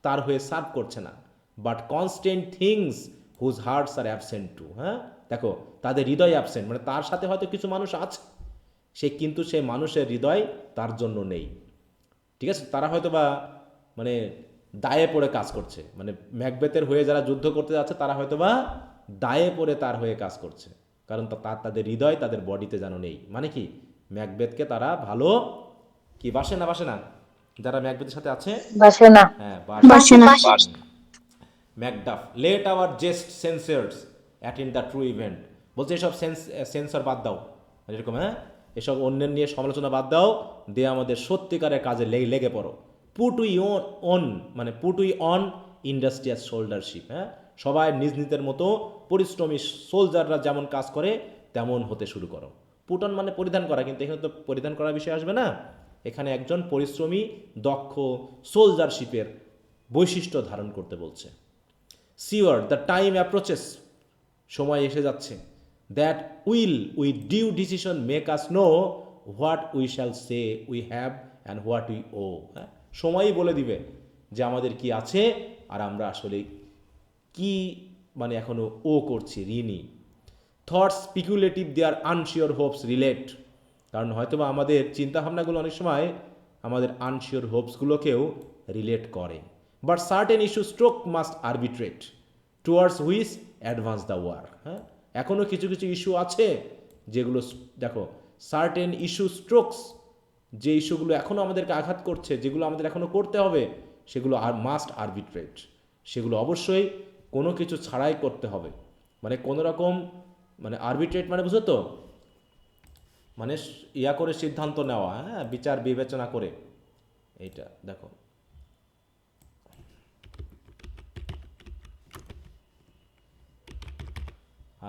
তার হয়ে সার্ভ করছে না, but constant things whose hearts are absent too. হ্যাঁ, দেখো তাদের হৃদয় অ্যাবসেন্ট, মানে তার সাথে হয়তো কিছু মানুষ আছে, কিন্তু সে মানুষের হৃদয় তার জন্য নেই। ঠিক আছে, তারা হয়তো বা মানে দায়ে পড়ে কাজ করছে, মানে ম্যাকবেথের হয়ে যারা যুদ্ধ করতে যাচ্ছে তারা হয়তো বা দায়ে পড়ে তার হয়ে কাজ করছে, কারণ তাদের হৃদয় তাদের বডিতে যেন নেই। মানে কি, ম্যাকবেথকে তারা ভালো কি বাসে না যারা ম্যাকবেথের সাথে আছে? বাসে না। হ্যাঁ, বাসে না। Macduff let our just censures attend the true event, বলছে এসব সেন্সর বাদ দাও, এরকম হ্যাঁ, এসব অন্যের নিয়ে সমালোচনা বাদ দাও, দিয়ে আমাদের সত্যিকারের কাজে লেগে পড়ো। পুট উই অন, মানে পুট উই অন ইন্ডাস্ট্রিয়াস শোল্ডারশিপ। হ্যাঁ, সবাই নিজ নিজের মতো পরিশ্রমী সোলজাররা যেমন কাজ করে তেমন হতে শুরু করো। পুট অন মানে পরিধান করা, কিন্তু এখানে তো পরিধান করার বিষয় আসবে না, এখানে একজন পরিশ্রমী দক্ষ সোলজারশিপের বৈশিষ্ট্য ধারণ করতে বলছে। সিওর দ্য টাইম অ্যাপ্রোচেস, সময় এসে যাচ্ছে, that will with due decision make us know what we shall say we have and what we owe. হ্যাঁ, সময়ই বলে দিবে যে আমাদের কি আছে আর আমরা আসলে কি মানে এখনো ও করছি, ঋণী। Thoughts speculative their unsure hopes relate, কারণ হয়তোবা আমাদের চিন্তাভাবনাগুলো অনেক সময় আমাদের আনশিওর হোপসগুলোকেও রিলেট করে। But certain issue stroke must arbitrate towards which advance the war. হ্যাঁ, এখনও কিছু কিছু ইস্যু আছে যেগুলো দেখো, সার্টেন ইস্যু স্ট্রোকস, যে ইস্যুগুলো এখনও আমাদেরকে আঘাত করছে, যেগুলো আমাদের এখনও করতে হবে, সেগুলো আর মাস্ট আরবিট্রেট, সেগুলো অবশ্যই কোনো কিছু ছাড়াই করতে হবে। মানে কোনো রকম মানে আরবিট্রেট মানে বুঝো তো, মানে ইয়া করে সিদ্ধান্ত নেওয়া, হ্যাঁ, বিচার বিবেচনা করে। এইটা দেখো,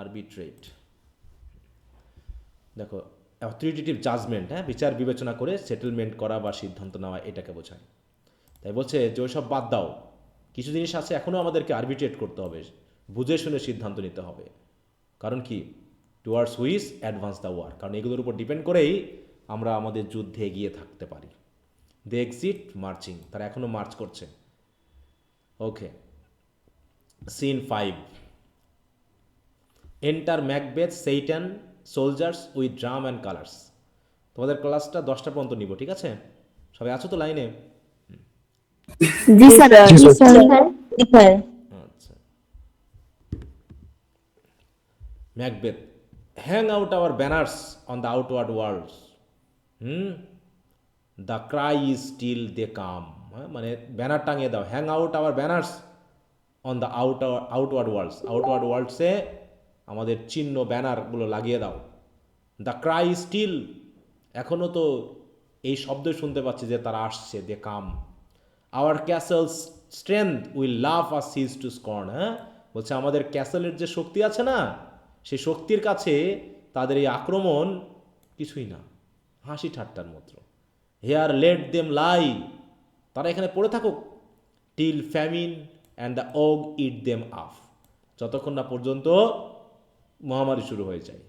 আরবিট্রেট দেখো, অথরিটেটিভ জাজমেন্ট, হ্যাঁ, বিচার বিবেচনা করে সেটেলমেন্ট করা বা সিদ্ধান্ত নেওয়া, এটাকে বোঝায়। তাই বলছে যে ওইসব বাদ দাও, কিছু জিনিস আছে এখনও আমাদেরকে আরবিট্রেট করতে হবে, বুঝে শুনে সিদ্ধান্ত নিতে হবে। কারণ কি, towards which advance the war, কারণ এগুলোর উপর ডিপেন্ড করেই আমরা আমাদের যুদ্ধে এগিয়ে থাকতে পারি। দে এক্সিট মার্চিং, তারা এখনও মার্চ করছে। Okay, scene 5, enter Macbeth Seyton soldiers with drum and colours. তোমাদের ক্লাসটা 10টা পর্যন্ত নিব, ঠিক আছে? সবাই আছো তো লাইনে? জি স্যার। জি জি স্যার। স্যার। আচ্ছা, Macbeth, hang out our banners on the outward worlds, the cry is still they come. হ্যাঁ, মানে ব্যানার টাঙিয়ে দাও, hang out our banners on the outward ওয়ার্ল্ডসে আমাদের চিহ্ন ব্যানারগুলো লাগিয়ে দাও। দ্য ক্রাই স্টিল, এখনও তো এই শব্দ শুনতে পাচ্ছি যে তারা আসছে, they come. Our castle's strength will laugh us siege to scorn. হ্যাঁ, বলছে আমাদের ক্যাসেলের যে শক্তি আছে না, সেই শক্তির কাছে তাদের এই আক্রমণ কিছুই না, হাসি ঠাট্টার মতো। হেয়ার লেট দেম লাই, তারা এখানে পড়ে থাকুক। Till famine and the ague eat them up, যতক্ষণ না পর্যন্ত মহামারী শুরু হয়ে যায়,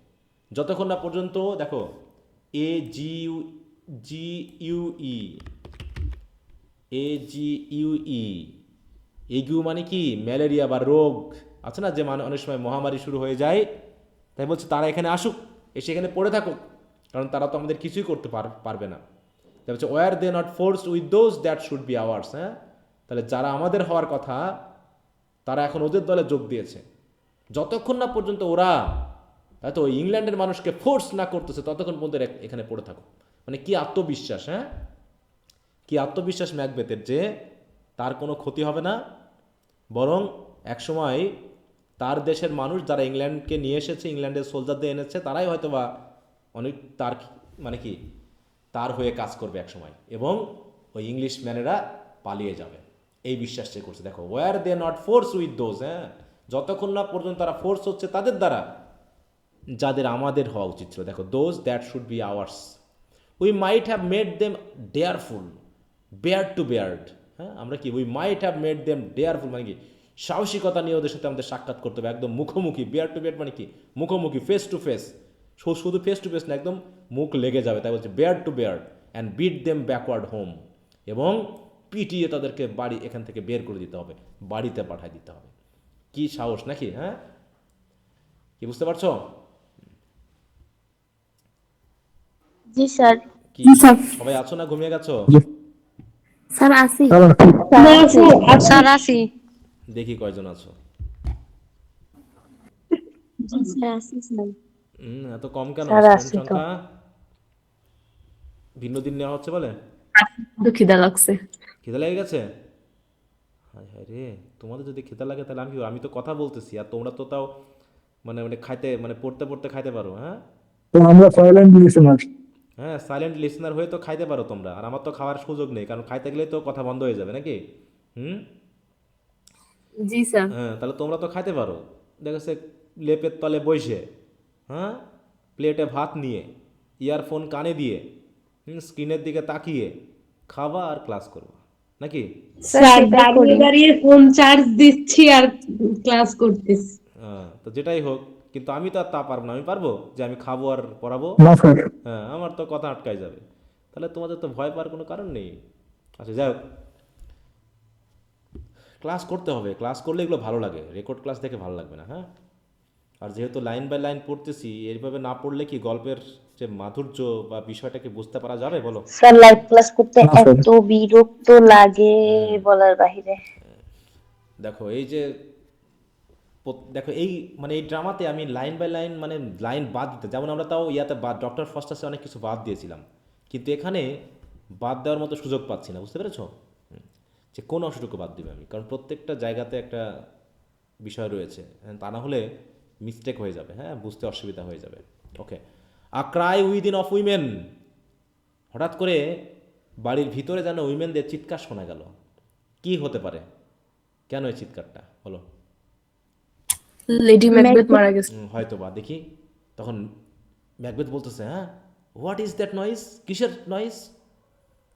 যতক্ষণ না পর্যন্ত, দেখো AGUE, এগিউ মানে কি, ম্যালেরিয়া বা রোগ আছে না, যে মানে অনেক সময় মহামারী শুরু হয়ে যায়। তাই বলছে তারা এখানে আসুক, এসে এখানে পড়ে থাকুক, কারণ তারা তো আমাদের কিছুই করতে পারবে না। তাই বলছে were they not forced with those that should be ours. হ্যাঁ, তাহলে যারা আমাদের হওয়ার কথা তারা এখন ওদের দলে যোগ দিয়েছে। যতক্ষণ না পর্যন্ত ওরা এত ইংল্যান্ডের মানুষকে ফোর্স না করতেছে ততক্ষণ পর্যন্ত এখানে পড়ে থাকুক। মানে কি আত্মবিশ্বাস, হ্যাঁ, কি আত্মবিশ্বাস ম্যাকবেথের, যে তার কোনো ক্ষতি হবে না, বরং একসময় তার দেশের মানুষ যারা ইংল্যান্ডকে নিয়ে এসেছে, ইংল্যান্ডের সোলজারদের এনেছে, তারাই হয়তো বা অনেক তার মানে কি তার হয়ে কাজ করবে একসময়, এবং ওই ইংলিশ ম্যানেরা পালিয়ে যাবে, এই বিশ্বাস সে করছে। দেখো, were they not force with those, হ্যাঁ, যতক্ষণ না পর্যন্ত তারা ফোর্স হচ্ছে তাদের দ্বারা যাদের আমাদের হওয়া উচিত ছিল। দেখো, those that should be ours, we might have met them dareful beard to beard. হ্যাঁ, আমরা কি we might have met them dareful, মানে কি সাহসিকতা নিয়ে ওদের সাথে আমাদের সাক্ষাৎ করতে হবে, একদম মুখোমুখি। বেয়ার টু বেয়ার্ড মানে কি, মুখোমুখি, ফেস টু ফেস, শুধু ফেস টু ফেস না, একদম মুখ লেগে যাবে। তাই বলছে beard to beard and beat them backward home, এবং পিটিয়ে তাদেরকে বাড়ি এখান থেকে বের করে দিতে হবে, বাড়িতে পাঠায় দিতে হবে। কি সাহস নাকি? হ্যাঁ, কি বুঝতে পারছো? জি স্যার। কি সবাই আছো না ঘুমিয়ে গেছো? স্যার আসি। স্যার আসি। দেখি কয়জন আছো। জি স্যার আসি স্যার। এত কম কেন স্যার স্টুডেন্ট আসি তো। সংখ্যা? ভিন্ন দিন নেওয়া হচ্ছে বলে খিদা লাগছে। খিদে লেগে গেছে? হায় হায় রে, তোমাদের যদি খিদা লাগে তাহলে আমি কি করব? আমি তো কথা বলতেছি আর তোমরা তো তাও মানে মানে খাইতে মানে পড়তে পড়তে খাইতে পারো। হ্যাঁ তো আমরা সাইলেন্ট লিসেনার। হ্যাঁ, সাইলেন্ট লিসনার হয়ে তো খাইতে পারো তোমরা, আর আমার তো খাওয়ার সুযোগ নেই, কারণ খাইতে গেলে তো কথা বন্ধ হয়ে যাবে নাকি? হুম। জি স্যার। হ্যাঁ, তাহলে তোমরা তো খাইতে পারো। দেখেছে লেপের তলে বসে, হ্যাঁ, প্লেটে ভাত নিয়ে, ইয়ারফোন কানে দিয়ে, স্ক্রিনের দিকে তাকিয়ে খাবা আর ক্লাস করবা নাকি? স্যার দাঁড়িয়ে দাঁড়িয়ে ফোন চার্জ দিচ্ছি আর ক্লাস করতেছি। হ্যাঁ, তো যেটাই হোক, কিন্তু আমি তো আর তা পারবো না। আমি পারবো যে আমি খাবো আর পড়াবো? না স্যার। হ্যাঁ, আমার তো কথা আটকাই যাবে। তাহলে তোমাদের তো ভয় পাওয়ার কোনো কারণ নেই। আচ্ছা যাই হোক, ক্লাস করতে হবে। ক্লাস করলে এগুলো ভালো লাগে, রেকর্ড ক্লাস দেখে ভালো লাগবে না। হ্যাঁ, আর যেহেতু লাইন বাই লাইন পড়তেছি, এইভাবে না পড়লে কি গল্পের যে মাধুর্য বা বিষয়টাকে বুঝতে পারা যাবে বলো? স্যার লাইভ ক্লাস করতে না স্যার। এত বিরক্ত লাগে বলার বাহিরে। দেখো এই যে দেখো এই মানে এই ড্রামাতে আমি লাইন বাই লাইন মানে লাইন বাদ দিতে, যেমন আমরা তাও ইয়াতে বাদ ডক্টর ফস্টাসে অনেক কিছু বাদ দিয়েছিলাম, কিন্তু এখানে বাদ দেওয়ার মতো সুযোগ পাচ্ছি না। বুঝতে পেরেছো? যে কোন অংশটুকু বাদ দিবে আমি, কারণ প্রত্যেকটা জায়গাতে একটা বিষয় রয়েছে, তা না হলে মিস্টেক হয়ে যাবে। হ্যাঁ, বুঝতে অসুবিধা হয়ে যাবে। ওকে, আ ক্রাই উইদিন অফ উইমেন। হঠাৎ করে বাড়ির ভিতরে যেন উইমেনদের চিৎকার শোনা গেল। কি হতে পারে? কেন এই চিৎকারটা হলো? লেডি ম্যাকবেথ মারা গেছে। হয়তো বা, দেখি। তখন ম্যাকবেথ বলতেছে, হ্যাঁ, হোয়াট ইজ দ্যাট নয়েজ? কিসের নয়েজ?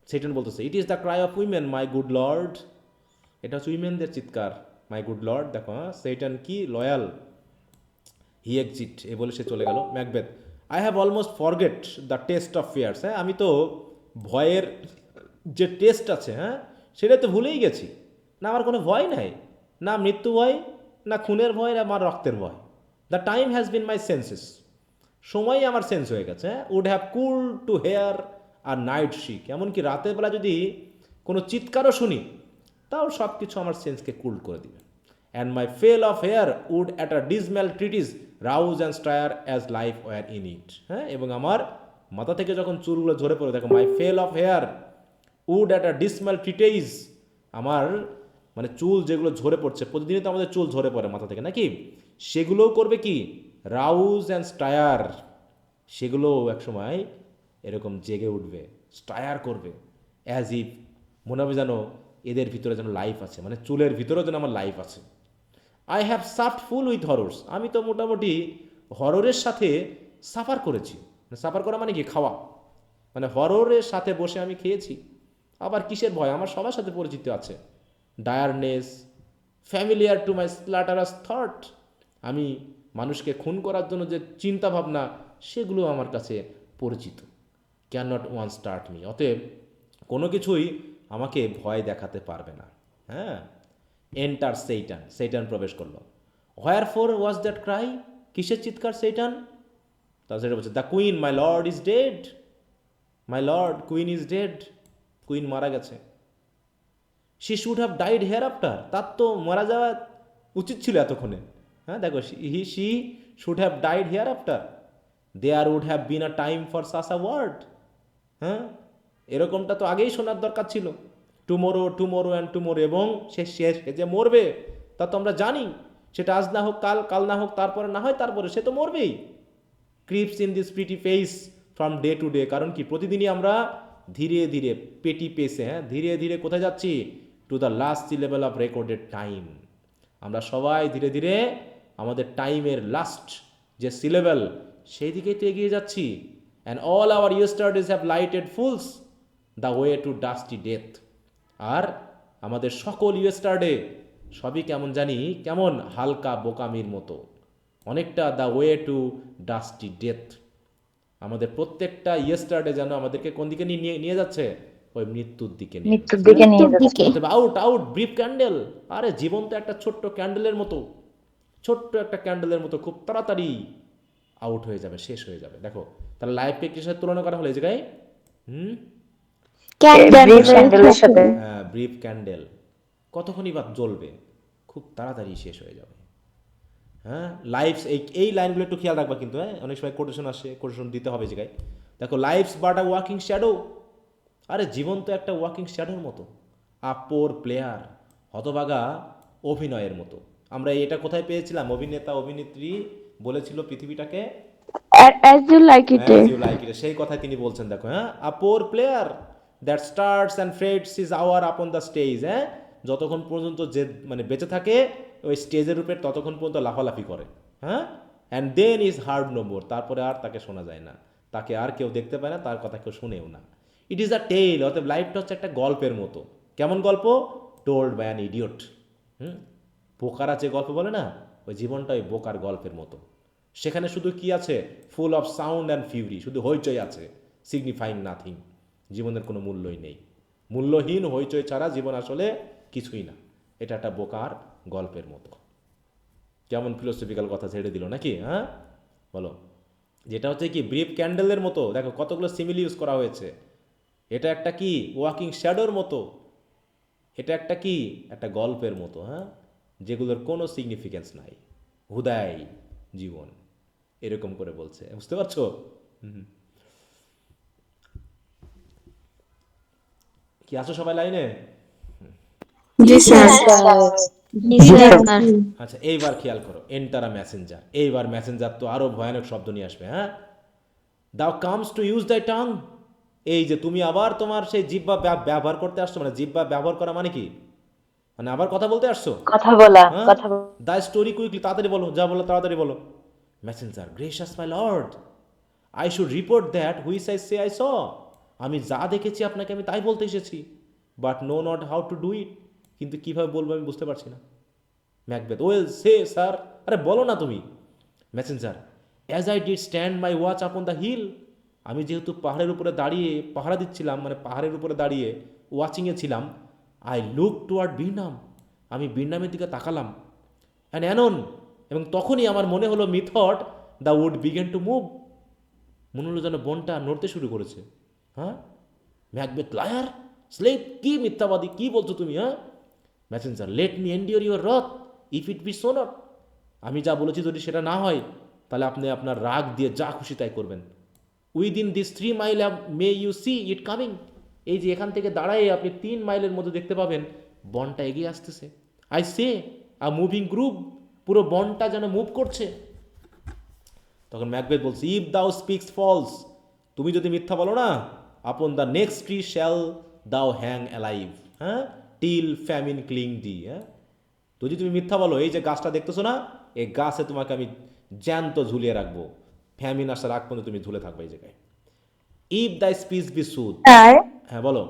সেইটান বলতেছে, it is the Cry of women my good Lord. এটা হচ্ছে উইমেনদের চিৎকার, মাই গুড লর্ড। দেখো, হ্যাঁ, সেইটান কি লয়াল। হি এক্সিট, এ বলে সে চলে গেল। Macbeth, I have almost forget the taste of fears. হ্যাঁ, আমি তো ভয়ের যে টেস্ট আছে, হ্যাঁ, সেটা তো ভুলেই গেছি। না আমার কোনো ভয় নাই, না মৃত্যু ভয়, না খুনের ভয়, না আমার রক্তের ভয়। The time has been my senses. সময় আমার সেন্স হয়ে গেছে। হ্যাঁ, would have cool to hear are night shriek. এমনকি রাতের বেলা যদি কোনো চিৎকারও শুনি, তাও সব কিছু আমার সেন্সকে কুল করে দিবে। And my fell of hair would at a dismal treatise rouse and stir as life were in it. হ্যাঁ, এবং আমার মাথা থেকে যখন চুলগুলো ঝরে পড়ে, দেখো, my fell of hair would at a dismal treatise. আমার মানে চুল যেগুলো ঝরে পড়ছে, প্রতিদিনই তো আমাদের চুল ঝরে পড়ে মাথা থেকে নাকি, সেগুলোও করবে কি রাউজ অ্যান্ড স্টায়ার। সেগুলোও একসময় এরকম জেগে উঠবে, স্টায়ার করবে, অ্যাজ ইফ, মনে হবে যেন এদের ভিতরে যেন লাইফ আছে, মানে চুলের ভিতরেও যেন আমার লাইফ আছে। I have supped full with horrors. আমি তো মোটামুটি হররের সাথে সাফার করেছি। সাফার করা মানে কি? খাওয়া। মানে হররের সাথে বসে আমি খেয়েছি। আবার কিসের ভয়? আমার সবার সাথে পরিচিত আছে। ডায়ারনেস, ফ্যামিলিয়ার টু মাই স্ল্যাটারাস থট। আমি মানুষকে খুন করার জন্য যে চিন্তা ভাবনা, সেগুলো আমার কাছে পরিচিত। Can not one start me. অতএব কোনো কিছুই আমাকে ভয় দেখাতে পারবে না। হ্যাঁ, এন্টার সেইটান। সেইটান প্রবেশ করলো। Wherefore was that cry? কিসের চিৎকার সেইটান? তার সেটা বলছে, the queen my lord is dead. My lord, queen is dead. Queen মারা গেছে। She should have died hereafter. তার তো মারা যাওয়া উচিত ছিল এতক্ষণে। হ্যাঁ, দেখো, she should have died hereafter. There would have been a time for such a word. হ্যাঁ, এরকমটা তো আগেই শোনার দরকার ছিল। Tomorrow, tomorrow and tomorrow. এবং সে যে মরবে তা তো আমরা জানি। সেটা আজ না হোক কাল, কাল না হোক তারপরে, না হয় তারপরে, সে তো মরবেই। Creeps in this petty pace from day to day. কারণ কি, প্রতিদিনই আমরা ধীরে ধীরে পেটি পেসে, হ্যাঁ, ধীরে ধীরে কোথায় যাচ্ছি? To the last level of recorded time. আমরা সবাই ধীরে ধীরে আমাদের টাইমের লাস্ট যে সিলেবেল, সেই দিকেই তো এগিয়ে যাচ্ছি। And all our yesterdays have lighted fools the way to dusty death. আর আমাদের সকল ইয়েস্টারডে সবই কেমন জানি, কেমন হালকা বোকামির মতো, অনেকটা the way to dusty death. আমাদের প্রত্যেকটা ইয়েস্টারডে যেন আমাদেরকে কোন দিকে নিয়ে নিয়ে যাচ্ছে? ওই মৃত্যুর দিকে নিয়ে মৃত্যুর যাচ্ছে, দিকে নিয়ে মৃত্যুর যাচ্ছে। দিকে। Out out brief candle. আরে জীবন তো একটা ছোট্ট ক্যান্ডেলের মতো, ছোট্ট একটা ক্যান্ডেলের মতো খুব তাড়াতাড়ি আউট হয়ে যাবে, শেষ হয়ে যাবে। দেখো তাহলে লাইফ কিসের সাথে তুলনা করা হলো এই জায়গায়? ব্রিফ ক্যান্ডেলের সাথে। হ্যাঁ, ব্রিফ ক্যান্ডেল কতক্ষণই বা জ্বলবে, খুব তাড়াতাড়ি শেষ হয়ে যাবে। হ্যাঁ, লাইফস এই লাইনগুলো একটু খেয়াল রাখবা কিন্তু। হ্যাঁ, অনেক সময় কোটেশন আসে, কোটেশন দিতে হবে এই জায়গায়। দেখো life's but a walking shadow. আরে জীবন তো একটা ওয়াকিং শ্যাডোর মতো, পোর প্লেয়ার, হতভাগা অভিনয়ের মতো। আমরা এটা কোথায় পেয়েছিলাম? অভিনেতা অভিনেত্রী বলেছিল পৃথিবীটাকে As you like it. As you like it, সেই কথাই তিনি বলছেন। দেখো, হ্যাঁ, a poor player that struts and frets is hour upon the stage. হ্যাঁ, যতক্ষণ পর্যন্ত যে মানে বেঁচে থাকে ওই স্টেজের উপরে ততক্ষণ পর্যন্ত লাফালাফি করে। হ্যাঁ, and then is heard no more, তারপরে আর তাকে শোনা যায় না, তাকে আর কেউ দেখতে পায় না, তার কথা কেউ শুনেও না। ইট ইজ আ টেল, অর্থাৎ লাইফটা হচ্ছে একটা গল্পের মতো। কেমন গল্প? Told by an idiot. বোকারা যে গল্প বলে না, ওই জীবনটা ওই বোকার গল্পের মতো। সেখানে শুধু কি আছে? Full of sound and Fury, শুধু হইচই আছে, সিগনিফাইং নাথিং। জীবনের কোনো মূল্যই নেই, মূল্যহীন হইচই ছাড়া জীবন আসলে কিছুই না। এটা একটা বোকার গল্পের মতো। কেমন ফিলোসফিক্যাল কথা ছেড়ে দিল নাকি? হ্যাঁ, বলো। যেটা হচ্ছে কি ব্রিফ ক্যান্ডেলের মতো, দেখো কতগুলো সিমিল ইউজ করা হয়েছে। এটা একটা কি ওয়াকিং শ্যাডোর মতো, এটা একটা কি একটা গল্পের মতো। হ্যাঁ, যেগুলোর কোনো সিগনিফিকেন্স নাই, হুদাই জীবন, এরকম করে বলছে। বুঝতে পারছো? কি আছো সবাই লাইনে? জি স্যার। আচ্ছা, এইবার খেয়াল করো, এন্টার আ মেসেঞ্জার। এইবার মেসেঞ্জার তো আরো ভয়ানক শব্দ নিয়ে আসবে। হ্যাঁ, দাও comes to use the tongue. এই যে তুমি আবার তোমার সেই জিহ্বা ব্যবহার করতে আসছো, মানে জিহ্বা ব্যবহার করা মানে কি? মানে আবার কথা বলতে আসছো। কথা বলা, হ্যাঁ, কথা বলা। দ্য স্টোরি কুইকলি, তাড়াতাড়ি বলো, যা বলো তাড়াতাড়ি বলো। Messenger, gracious my lord, I should report that which I say I saw. আমি যা দেখেছি আপনাকে আমি তাই বলতে এসেছি, but know not how to do it. কিন্তু কীভাবে বলবো আমি বুঝতে পারছি না। Macbeth, well say sir. আরে বলো না তুমি। Messenger, as I did stand my watch upon the hill. আমি যেহেতু পাহাড়ের উপরে দাঁড়িয়ে পাহারা দিচ্ছিলাম, মানে পাহাড়ের উপরে দাঁড়িয়ে ওয়াচিংয়ে ছিলাম, আই লুক টুয়ার্ড বিরনাম। আমি বিরনামের দিকে তাকালাম। অ্যান্ড অ্যানন, এবং তখনই আমার মনে হলো methought the wood began to move. মনে হলো যেন বনটা নড়তে শুরু করেছে। হ্যাঁ, ম্যাকবেথ, লায়ার, স্লেভ, কি মিথ্যাবাদী, কি বলছো তুমি? হ্যাঁ, messenger, let me endure your wrath if it be so not. আমি যা বলেছি যদি সেটা না হয়, তাহলে আপনি আপনার রাগ দিয়ে যা খুশি তাই করবেন। Within this 3 mile may you see it coming. এই যে এখান থেকে দাঁড়ায় আপনি 3 মাইলের মধ্যে দেখতে পাবেন বনটা এগিয়ে আসতেছে। I say a moving group, পুরো বনটা যেন মুভ করছে। তখন ম্যাকবেথ বলছে, ইফ দাও স্পিক্স ফলস, তুমি যদি মিথ্যা বলো না, upon the next tree shall দাও হ্যাং অ্যালাইভ। হ্যাঁ, টিল ফ্যামিন ক্লিং ডি। হ্যাঁ, তো যদি তুমি মিথ্যা বলো, এই যে গাছটা দেখতেছো না, এই গাছে তোমাকে আমি জ্যান্ত ঝুলিয়ে রাখবো, ফ্যামিন আসার আগ পর্যন্ত তুমি ঝুলে থাকবে এই জায়গায়। ইফ দ্য স্পিচ বি সুদ। স্যার, হ্যাঁ বলো।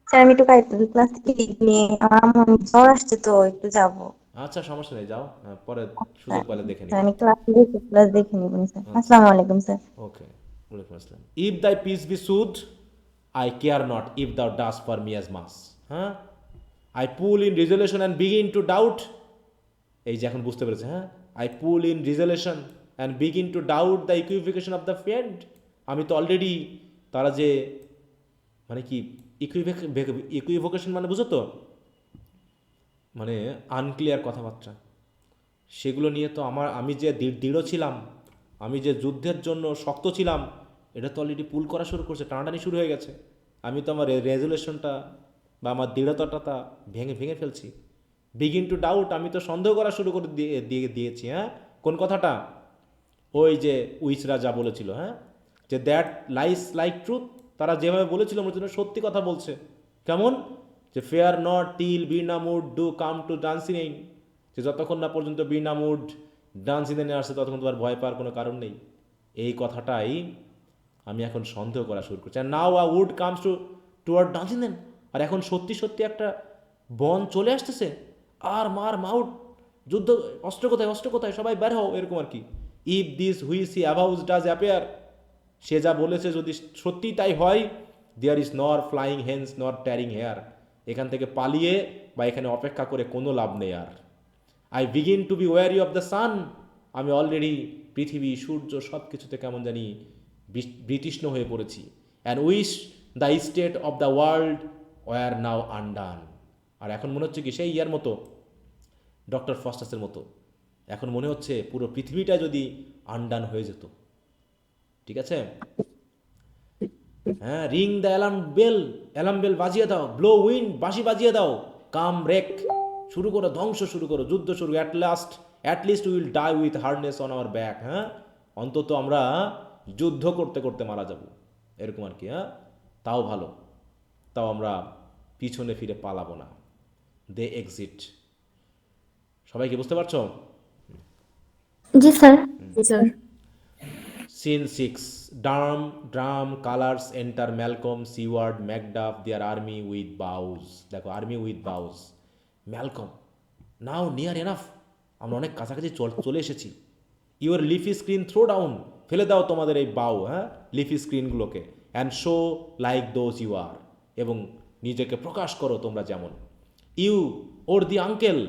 স্যার আমি একটু ক্লাস থেকে নিয়ে আমার জ্বর আসছে তো একটু যাবো। আচ্ছা, সমস্যা নেই, যাও। হ্যাঁ, পরে সুযোগ পেলে দেখে স্যার নিও। আমি ক্লাস দেখে নিবেন স্যার। আচ্ছা, আসসালামু আলাইকুম স্যার। ওকে, ওয়ালাইকুম আসসালাম। If thy peace be sooth, I care not if thou dost for me as much. হ্যাঁ, I pull in resolution and begin to doubt. এই যে এখন বুঝতে পেরেছে। হ্যাঁ, I pull in resolution and begin to doubt the equivocation of the friend. আমি তো already তারা যে মানে কি ইকুইভোকেশন মানে বুঝো তো, মানে আনক্লিয়ার কথাবার্তা, সেগুলো নিয়ে তো আমি যে দৃঢ় ছিলাম, আমি যে যুদ্ধের জন্য শক্ত ছিলাম, এটা তো অলরেডি পুল করা শুরু করছে, টানাটানি শুরু হয়ে গেছে। আমি তো আমার রেজুলেশনটা বা আমার দৃঢ়তাটা ভেঙে ভেঙে ফেলছি। বিগিন টু ডাউট, আমি তো সন্দেহ করা শুরু করে দিয়েছি। হ্যাঁ, কোন কথাটা? ওই যে উইচরা যা বলেছিল, হ্যাঁ, যে দ্যাট লাইস লাইক ট্রুথ, তারা যেভাবে বলেছিল মনে হচ্ছে সত্যি কথা বলছে। কেমন? যে fear not till Birnam wood do come to Dunsinane, যে যতক্ষণ না পর্যন্ত বিনামুড ডান্সিংয়ে নিয়ে আসছে ততক্ষণ তোমার ভয় পাওয়ার কোনো কারণ নেই। এই কথাটাই আমি এখন সন্দেহ করা শুরু করছি। আর নাও আ উড কামস টুয়ার্ড ডান্সিং, আর এখন সত্যি সত্যি একটা বন চলে আসতেছে, আর মার মাউট, যুদ্ধ, অস্ত্র কোথায়, অস্ত্র কোথায়, সবাই বের হও, এরকম আর কি। If this which he avouches does appear, সে যা বলেছে যদি সত্যি তাই হয়, there is nor flying hence nor tarrying hair, এখান থেকে পালিয়ে বা এখানে অপেক্ষা করে কোনো লাভ নেই আর। I begin to be weary of the sun, আমি অলরেডি পৃথিবী সূর্য সব কিছুতে কেমন জানি বিতৃষ্ণ হয়ে পড়েছি। And wish the state of the world were now undone, আর এখন মনে হচ্ছে কি সেই ইয়ার মতো, ডক্টর ফস্টাসের মতো, এখন মনে হচ্ছে পুরো পৃথিবীটা যদি আনডান হয়ে যেত। ঠিক আছে, হ্যাঁ, রিং দ্য অ্যালার্ম বেল বাজিয়ে দাও, ব্লো উইন্ড বাঁশি বাজিয়ে দাও, কাম রেক শুরু করো, ধ্বংস শুরু করো, যুদ্ধ শুরু, at least will die with hardness on our back, হ্যাঁ, অন্তত আমরা যুদ্ধ করতে করতে মারা যাব, এরকম আর কি। হ্যাঁ, তাও ভালো, তাও আমরা পিছনে ফিরে পালাবো না। দে এক্সিট। সবাই কি বুঝতে পারছো? জি sir. Scene 6. Drum colors enter Malcolm, Seward, Macduff, their army with bows. দেখো, army with bows. Malcolm, now near enough. আমরা অনেক কাছাকাছি চলে এসেছি। Your leafy screen throw down. ফেলে দাও তোমাদের এই বাউ, হ্যাঁ, leafy স্ক্রিনগুলোকে। And show like those you are. এবং নিজেকে প্রকাশ করো তোমরা যেমন। You or the uncle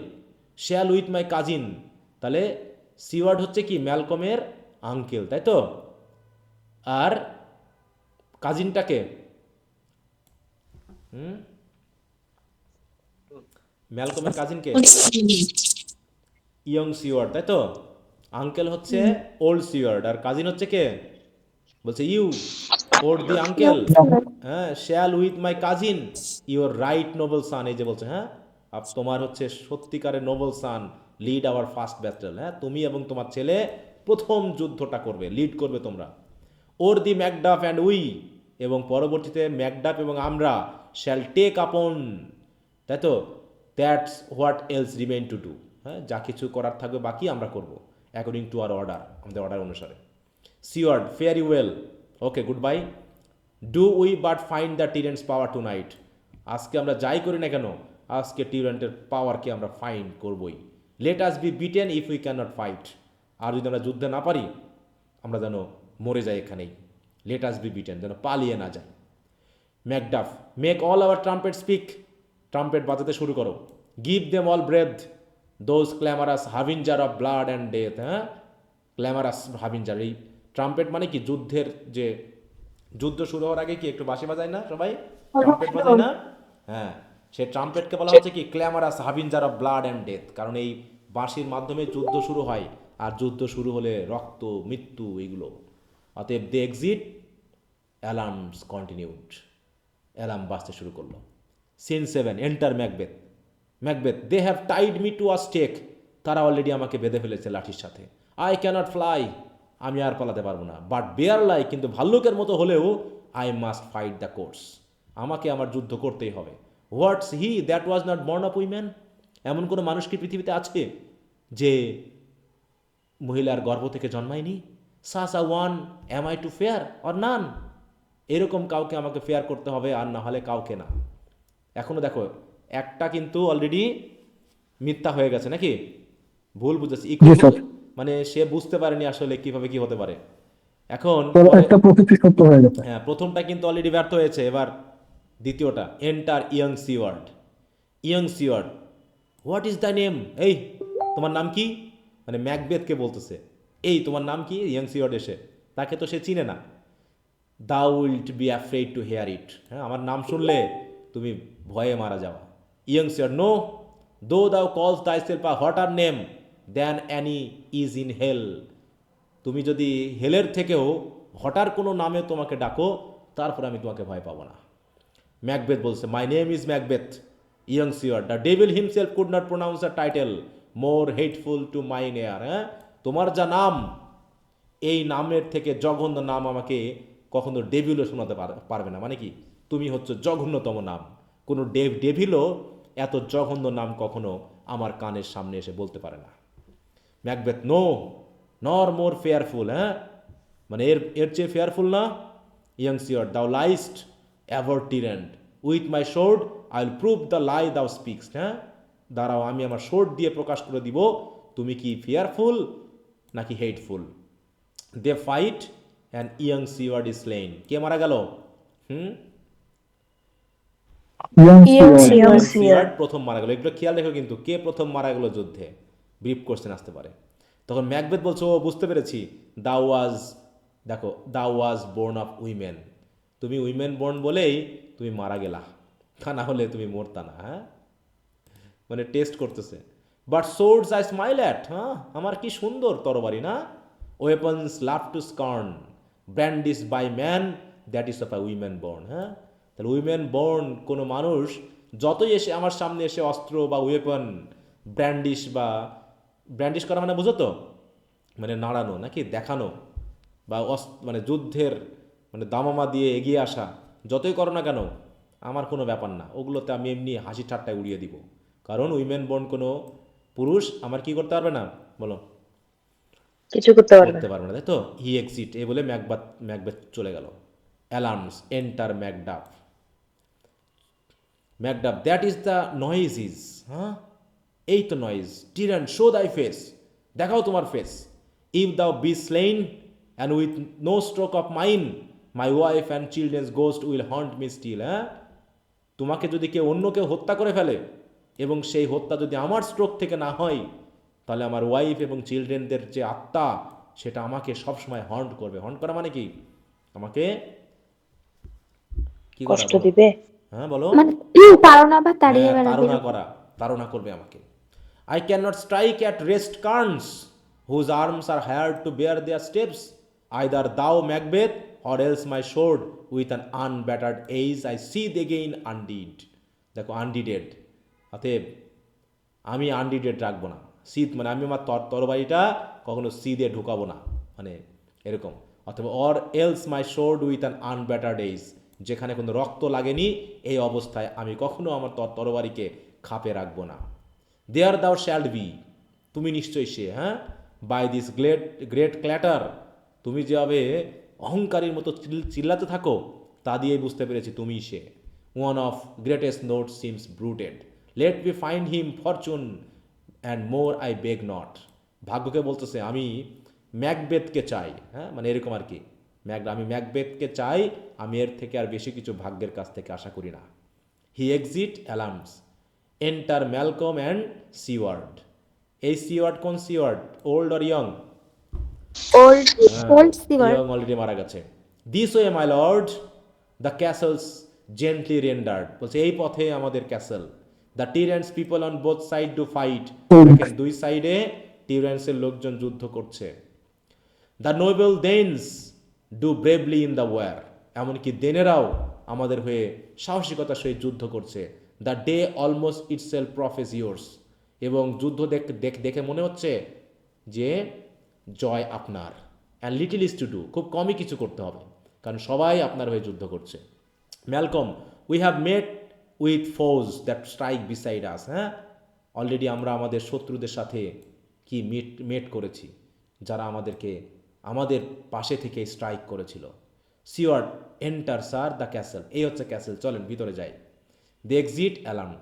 shall with my cousin. তাহলে সিওয়ার্ড হচ্ছে কি ম্যালকমের আঙ্কেল, তাই তো? আর কাজিনটাকে ম্যালকমের কাজিনকে ইয়ং সিওয়ার্ড, তাই তো? আঙ্কেল হচ্ছে ওল্ড সিওয়ার্ড, আর কাজিন হচ্ছে কে? বলছে ইউ ওর দি আঙ্কেল, হ্যাঁ, shall with my cousin your right noble son, এই যে বলছে, হ্যাঁ, তোমার হচ্ছে সত্যিকারের noble son lead our first battle, হ্যাঁ, তুমি এবং তোমার ছেলে প্রথম যুদ্ধটা করবে, লিড করবে তোমরা। ওর দি ম্যাকডাফ অ্যান্ড উই, এবং পরবর্তীতে ম্যাকডাফ এবং আমরা শ্যাল টেক আপন, তাই তো? That's what else remain to do, হ্যাঁ, যা কিছু করার থাকবে বাকি আমরা করব অ্যাকর্ডিং টু আওয়ার অর্ডার, আমাদের অর্ডার অনুসারে। Siward, fare you well, okay, good bye. Do we but find the tyrant's power tonight, আজকে আমরা যাই করি না কেন, আজকে টিরেন্টের পাওয়ারকে আমরা ফাইন্ড করবই। Let us be beaten if we can not fight, আর যদি আমরা যুদ্ধে না পারি আমরা যেন মরে যাই এখানেই। লেট আস বি বিটেন, যেন পালিয়ে না যায়। Macduff, make all our trumpet speak, trumpet বাজাতে শুরু করো। Give them all breath, those clamorous harbingers of blood and death, হ্যাঁ, ক্ল্যামারাস হাভিঞ্জার, এই ট্রাম্পেট মানে কি যুদ্ধের, যে যুদ্ধ শুরু হওয়ার আগে কি একটু বাঁশি বাজায় না সবাই, ট্রাম্পেট বাজায় না? হ্যাঁ, সে ট্রাম্পেটকে বলা হচ্ছে কি ক্ল্যামারাস harbingers of blood and death, কারণ এই বাঁশির মাধ্যমে যুদ্ধ শুরু হয়, আর যুদ্ধ শুরু হলে রক্ত, মৃত্যু, এগুলো। অতএব দে এক্সিট, অ্যালার্মস কন্টিনিউড, অ্যালার্ম বাজতে শুরু করলো। Scene 7, enter Macbeth. Macbeth, they have tied me to a stake, তারা অলরেডি আমাকে বেঁধে ফেলেছে লাঠির সাথে। আই ক্যানট ফ্লাই, আমি আর পালাতে পারবো না। বাট বেয়ার লাই, কিন্তু ভাল্লুকের মতো হলেও I must fight the course, আমাকে আমার যুদ্ধ করতেই হবে। What's he that was not born of women, এমন কোনো মানুষ কি পৃথিবীতে আছে যে মহিলার গর্ভ থেকে জন্মায়নি? Such a one am I to fear or none, এরকম কাউকে আমাকে ফেয়ার করতে হবে, আর না হলে কাউকে না। এখনো দেখো একটা কিন্তু অলরেডি মিথ্যা হয়ে গেছে, নাকি ভুল বুঝেছি, মানে সে বুঝতে পারেনি আসলে কিভাবে কি হতে পারে। এখন একটা প্রতিটি সত্য হয়ে গেছে। হ্যাঁ, প্রথমটা কিন্তু অলরেডি ব্যর্থ হয়েছে, এবার দ্বিতীয়টা। Enter young Seward. Young Seward, what is the name, এই তোমার নাম কি, মানে ম্যাকবেথকে বলতেছে, এই তোমার নাম কি? ইয়ং সিওয়ার্ড এসে, তাকে তো সে চিনে না। Thou wilt be afraid to hear it, হ্যাঁ, আমার নাম শুনলে তুমি ভয়ে মারা যাও। ইয়ং সিওয়ার্ড, নো, দো thou calls thyself a hotter name than any is in hell, তুমি যদি হেলের থেকেও হটার কোনো নামে তোমাকে ডাকো, তারপর আমি তোমাকে ভয় পাবো না। ম্যাকবেথ বলছে, my name is Macbeth. Young Seward, the devil himself could not pronounce a title more hateful to mine ear, হ্যাঁ, তোমার যা নাম, এই নামের থেকে জঘন্য নাম আমাকে কখনো ডেভিলও শোনাতে পারবে না। মানে কি, তুমি হচ্ছে জঘন্যতম নাম, কোনো ডেভিলও এত জঘন্য নাম কখনো আমার কানের সামনে এসে বলতে পারে না। ম্যাকবেথ, নো নর মোর ফেয়ারফুল, হ্যাঁ, মানে এর চেয়ে ফেয়ারফুল না। Young Siward, thou liest abhorred tyrant with my sword I will prove the lie thou speak'st, হ্যাঁ, দাঁড়াও, আমি আমার শোর্ড দিয়ে প্রকাশ করে দিব তুমি কি ফেয়ারফুল নাকি hateful. They fight and young Siward is slain, কে মারা গেল? ইয়াং ইয়ং সিওর সিয়ং ইয়াং সিয়ার সিয়ার্ড প্রথম মারা গেল। এগুলো খেয়াল রেখো কিন্তু, কে প্রথম মারা গেল যুদ্ধে, ব্রিফ কোশ্চেন আসতে পারে। তখন ম্যাকবেথ বলছে, ও বুঝতে পেরেছি, দা ওয়াজ, দেখো, দা ওয়াজ বোর্ন অফ উইমেন, তুমি উইমেন বোর্ন বলেই তুমি মারা গেলা, তা না হলে তুমি মরতা না। হ্যাঁ, মানে টেস্ট করতেছে। But swords I smile at, হ্যাঁ, আমার কি সুন্দর তরবারি না। Weapons laugh to scorn, brandished by man that is of a women born. হ্যাঁ, তাহলে উইমেন বর্ন কোনো মানুষ যতই এসে আমার সামনে এসে অস্ত্র বা ওয়েপন ব্র্যান্ডিশ, বা ব্র্যান্ডিশ করা মানে বুঝো তো, মানে নাড়ানো নাকি দেখানো, বা মানে যুদ্ধের মানে দামামা দিয়ে এগিয়ে আসা, যতই করো না কেন আমার কোনো ব্যাপার না, ওগুলোতে আমি এমনি হাসি ঠাট্টায় উড়িয়ে দিব। কারণ উইমেন বর্ন কোনো পুরুষ আমার কি করতে পারবে না, বলো, কিছু করতে পারবে করতে পারবে না, তাই তো। হি এক্সিট, এ বলে ম্যাকবেথ চলে গেল। Alarms, enter Macduff. Macduff, that is the noise is, হ্যাঁ, এই তো noise. Tyrant, show thy face, দেখাও তোমার face. If thou be slain and with no stroke of mine, my wife and children's ghost will haunt me still. হ্যাঁ, তোমাকে যদি কেউ অন্য কেউ হত্যা করে ফেলে এবং সেই হত্যা যদি আমার স্ট্রোক থেকে না হয়, তাহলে আমার ওয়াইফ এবং চিলড্রেনদের যে আত্মা সেটা আমাকে সবসময় হন্ট করবে। হন্ট করা মানে কি, আমাকে কি করা, কষ্ট বলো? দিবে। হ্যাঁ বলো, মানে তাড়না বা তাড়িয়ে হ্যাঁ, বেড়াবে তাড়না এরকম। করা, তাড়না করবে আমাকে। I can not strike at wretched kerns whose arms are hired to bear their staves, either thou Macbeth or else my sword with an unbattered edge I sheathe again undeeded. দেখো, আনডিডেড, অতএব আমি আনডিডেড রাখবো না। সিদ মানে আমি আমার তরবারিটা কখনো সিদে ঢুকাবো না, মানে এরকম। অথবা or else my sword with an unbattered edge, যেখানে কোনো রক্ত লাগেনি এই অবস্থায় আমি কখনো আমার তরবারিকে খাপে রাখবো না। দেয়ার দাও শ্যাল্ড বি, তুমি নিশ্চয়ই সে। হ্যাঁ, বাই দিস গ্রেট ক্ল্যাটার, তুমি যেভাবে অহংকারীর মতো চিল্লাতে থাকো তা দিয়েই বুঝতে পেরেছি তুমিই সে। One of greatest note seems bruited, let me find him fortune and more I beg not. ভাগ্যকে বলতেছে আমি ম্যাকবেথকে চাই। হ্যাঁ, মানে এরকম আর কি, আমি ম্যাকবেথকে চাই, আমি এর থেকে আর বেশি কিছু ভাগ্যের কাছ থেকে আশা করি না। He exit alarms, enter Malcolm and Siward. এই সিওয়ার্ড কোন Siward, old or young? Old, old Siward. Young already মারা গেছে। This way my lord the castle's gently rendered, বলছে এই পথে আমাদের castle. The tyrant's people on both side to fight, দেখেন দুই সাইডে টিরেন্টসের লোকজন যুদ্ধ করছে। The noble thanes do bravely in the war, এমনকি দেনেরাও আমাদের হয়ে সাহসিকতার সহিত যুদ্ধ করছে। The day almost itself প্রফেস yours, এবং যুদ্ধ দেখে মনে হচ্ছে যে জয় আপনার। And little is to do, খুব কমই কিছু করতে হবে, কারণ সবাই আপনার হয়ে যুদ্ধ করছে। Malcolm, we have met with foes that strike beside us. হ্যাঁ, অলরেডি আমরা আমাদের শত্রুদের সাথে কি মেট করেছি, যারা আমাদের পাশে থেকে স্ট্রাইক করেছিল। Seward, enter sir the castle, এই হচ্ছে ক্যাসেল, চলেন ভিতরে যাই। The exit alarm.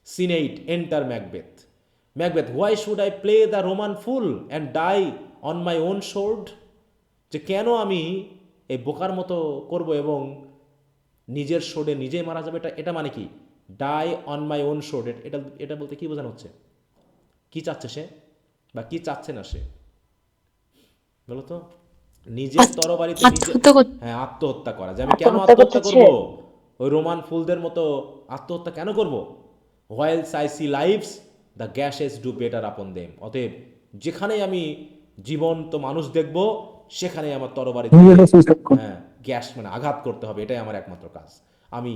Scene 8, enter Macbeth. Macbeth, why should I play the Roman fool and die on my own sword, যে কেন আমি এই বোকার মতো করব এবং নিজের শোর্ডে নিজেই মারা যাবে। এটা মানে কি, ডাই অন মাই ওন শোর্ড, এটা বলতে কি বোঝানো হচ্ছে, কি চাচ্ছে সে বা কি চাচ্ছে না সে, বলো তো? নিজের তরবারিতে হ্যাঁ, আত্মহত্যা করা। যে আমি কেন আত্মহত্যা করব, ওই রোমান ফুলদের মতো আত্মহত্যা কেন করব? Whiles I see lives the gashes do better upon them, অতএব যেখানেই আমি জীবন্ত মানুষ দেখব সেখানেই আমার তরবারি হ্যাঁ গ্যাস মানে আঘাত করতে হবে, এটাই আমার একমাত্র কাজ। আমি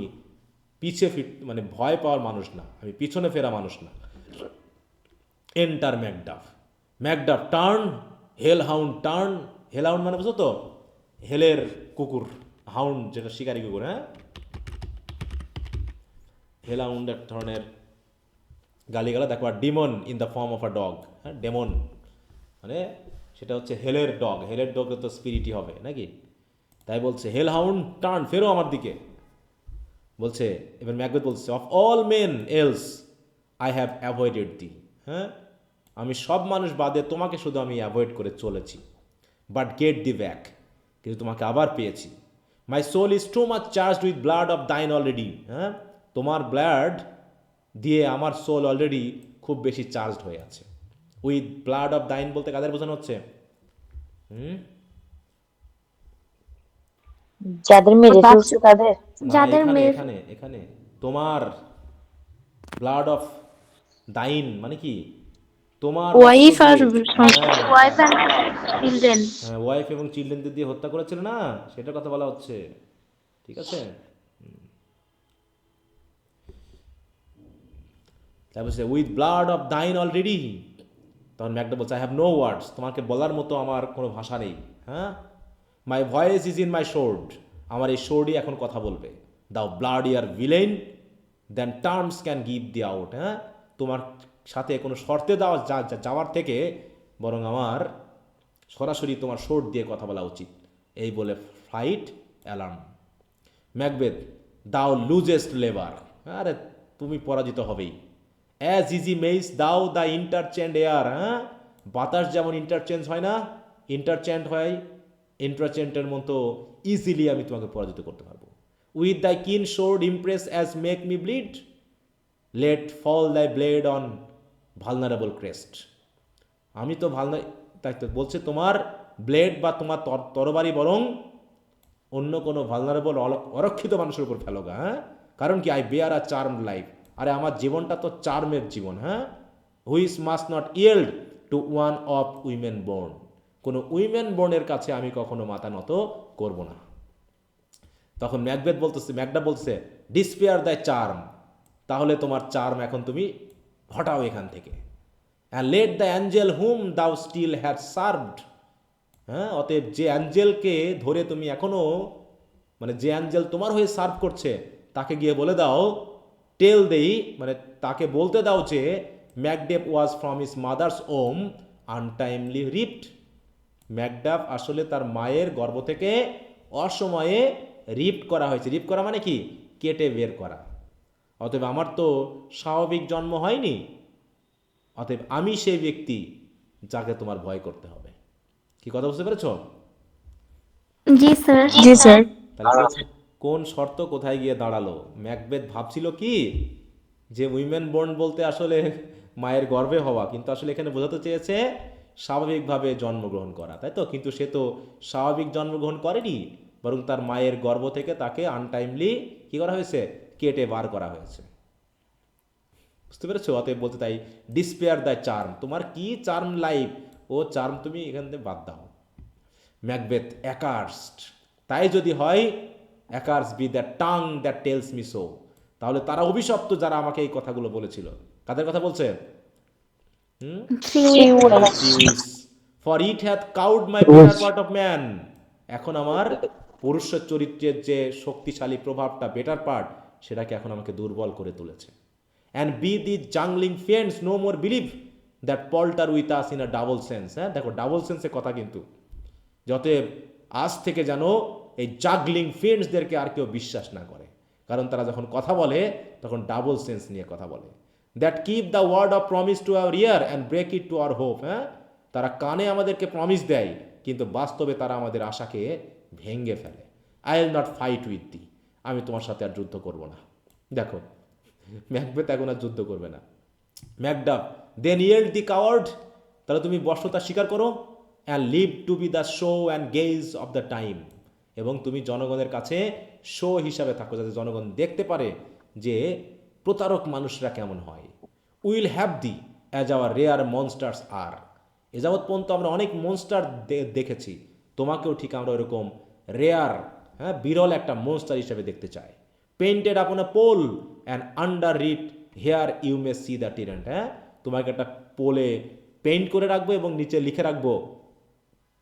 মানে ভয় পাওয়ার মানুষ না, আমি পিছনে ফেরা মানুষ না। Enter Macduff. ম্যাকডাফ টার্ন, হেল হাউন্ড টার্ন। হেল হাউন্ড মানে বুঝো তো, হেলের কুকুর, হাউন্ড যেটা শিকারি কুকুর। হ্যাঁ, হেল হাউন্ড এক ধরনের গালিগালা। দেখো, আর demon in the form of a dog. হ্যাঁ, ডেমন মানে সেটা হচ্ছে হেলের ডগ। হেলের ডগ তো স্পিরিটই হবে নাকি, তাই বলছে হেল হাউন্ড টার্ন, ফেরো আমার দিকে। বলছে এবার ম্যাকবেথ বলছে, of all men else I have avoided thee. হ্যাঁ, আমি সব মানুষ বাদে তোমাকে শুধু আমি অ্যাভয়েড করে চলেছি। বাট গেট দি ব্যাক, কিন্তু তোমাকে আবার পেয়েছি। My soul is too much charged with blood of thine already. হ্যাঁ, তোমার ব্লাড দিয়ে আমার সোল অলরেডি খুব বেশি চার্জড হয়ে আছে। উইথ ব্লাড অফ দাইন বলতে কাদের বোঝানো হচ্ছে? যাদের মেরে ফেলছে তাদের। যাদের এখানে মেয়ে এখানে এখানে তোমার ব্লাড অফ দাইন মানে কি? তোমার ওয়াইফ রক্ত আর দিয়ে, ওয়াইফ অ্যান্ড চিলড্রেন। হ্যাঁ ওয়াইফ এবং চিলড্রেনদের দিয়ে হত্যা করেছিল না, সেটার কথা বলা হচ্ছে। ঠিক আছে, তারপর with blood of thine already, তখন ম্যাকডা বলছে আই হ্যাভ নো ওয়ার্ডস, তোমাকে বলার মতো আমার কোনো ভাষা নেই। হ্যাঁ, my voice is in my sword, আমার এই শোর্ডই এখন কথা বলবে। Thou bloodier villain than terms can give thee out. হ্যাঁ, তোমার সাথে কোনো শর্তে যাওয়ার থেকে বরং আমার সরাসরি তোমার শোর্ড দিয়ে কথা বলা উচিত। এই বলে ফ্লাইট অ্যালার্ম। ম্যাকবেথ, দাও লুজেস্ট লেবার, আরে তুমি পরাজিত হবেই। অ্যাজ ইজি মেইস দাও দ্য ইন্টারচেঞ্জ এয়ার, হ্যাঁ, বাতাস যেমন ইন্টারচেঞ্জ হয় না, ইন্টারচেঞ্জ হয়, ইন্টারচেঞ্জের মতো ইজিলি আমি তোমাকে পরাজিত করতে পারবো। With thy keen sword impress as make me bleed, let fall thy blade on vulnerable crest. আমি তো তাই তো বলছে তোমার ব্লেড বা তোমার তরবারি বরং অন্য কোনো ভালনারেবল অরক্ষিত মানুষের উপর ফেলোগা। হ্যাঁ, কারণ কি I bear a charm life, আরে আমার জীবনটা তো চার্মের জীবন। হ্যাঁ, which must not yield to one of women born, কোনো উইমেন বোর্নের কাছে আমি কখনো মাথা নত করব না। তখন ম্যাকডা বলতেছে ডিসপেয়ার দ্য চার্ম, তাহলে তোমার চার্ম এখন তুমি হটাও এখান থেকে। অ্যান্ড লেট দ্য অ্যাঞ্জেল হুম দাও স্টিল হ্যাড সার্ভড, হ্যাঁ, অতএব যে অ্যাঞ্জেলকে ধরে তুমি এখনো, মানে যে অ্যাঞ্জেল তোমার হয়ে সার্ভ করছে তাকে গিয়ে বলে দাও, টেল দেই, মানে তাকে বলতে দাও যে Macduff was from his mother's womb untimely ripped, Macduff আসলে তার মায়ের গর্ভ থেকে অসময়ে রিপ্ট করা হয়েছে। রিপ্ট করা মানে কি? কেটে বের করা। অতএব আমার তো স্বাভাবিক জন্ম হয়নি, অতএব আমি সেই ব্যক্তি যাকে তোমার ভয় করতে হবে। কি কথা বুঝতে পেরেছ? জি স্যার। জি স্যার। তাহলে কোন শর্ত কোথায় গিয়ে দাঁড়ালো? ম্যাকবেথ ভাবছিল কি যে উইমেন বোর্ন বলতে আসলে মায়ের গর্ভে হওয়া, কিন্তু আসলে এখানে বোঝাতে চেয়েছে স্বাভাবিকভাবে জন্মগ্রহণ করা, তাই তো? কিন্তু সে তো স্বাভাবিক জন্মগ্রহণ করেনি, বরং তার মায়ের গর্ভ থেকে তাকে আনটাইমলি কি করা হয়েছে? কেটে বার করা হয়েছে। বুঝতে পেরেছো? অতএব বলতে তাই ডিসপেয়ার দ্য চার্ম, তোমার কি চার্ম লাইফ, ও চার্ম তুমি এখান থেকে বাদ দাও। ম্যাকবেথ অ্যাকার্সড, তাই যদি হয় accursed be the tongue that tells me so, তাহলে তারা অভিশপ্ত যারা আমাকে এই কথাগুলো বলেছিল। কাদের কথা বলছে? For it hath cowed my better part of man, এখন আমার পুরুষের চরিত্রের যে শক্তিশালী প্রভাবটা, বেটার পার্ট, সেটাকে এখন আমাকে দুর্বল করে তুলেছে। And be the juggling friends no more believe that palter with us in a double sense. হ্যাঁ, দেখো ডাবল সেন্সের কথা কিন্তু, যাতে আজ থেকে যেন এই জাগলিং ফ্রেন্ডসদেরকে আর কেউ বিশ্বাস না করে, কারণ তারা যখন কথা বলে তখন ডাবল সেন্স নিয়ে কথা বলে। That keep the word of promise to our ear and break it to our hope. হ্যাঁ, তারা কানে আমাদেরকে প্রমিস দেয়, কিন্তু বাস্তবে তারা আমাদের আশাকে ভেঙে ফেলে। I will not fight with the, আমি তোমার সাথে আর যুদ্ধ করব না। দেখো ম্যাকবেথ এখন আর যুদ্ধ করবে না। Macduff, then yield the coward, তাহলে তুমি বর্ষতা স্বীকার করো। And live to be the show and gaze of the time, এবং তুমি জনগণের কাছে শো হিসাবে থাকো, যাতে জনগণ দেখতে পারে যে প্রতারক মানুষরা কেমন হয়। We'll have thee as our rare monsters are, এ যাবৎ পর্যন্ত আমরা অনেক মনস্টার দেখেছি, তোমাকেও ঠিক আমরা ওরকম রেয়ার, হ্যাঁ, বিরল একটা মনস্টার হিসাবে দেখতে চাই। Painted upon a pole and underwrit here you may see the tyrant. হ্যাঁ, তোমাকে একটা পোলে পেইন্ট করে রাখবো এবং নিচে লিখে রাখবো,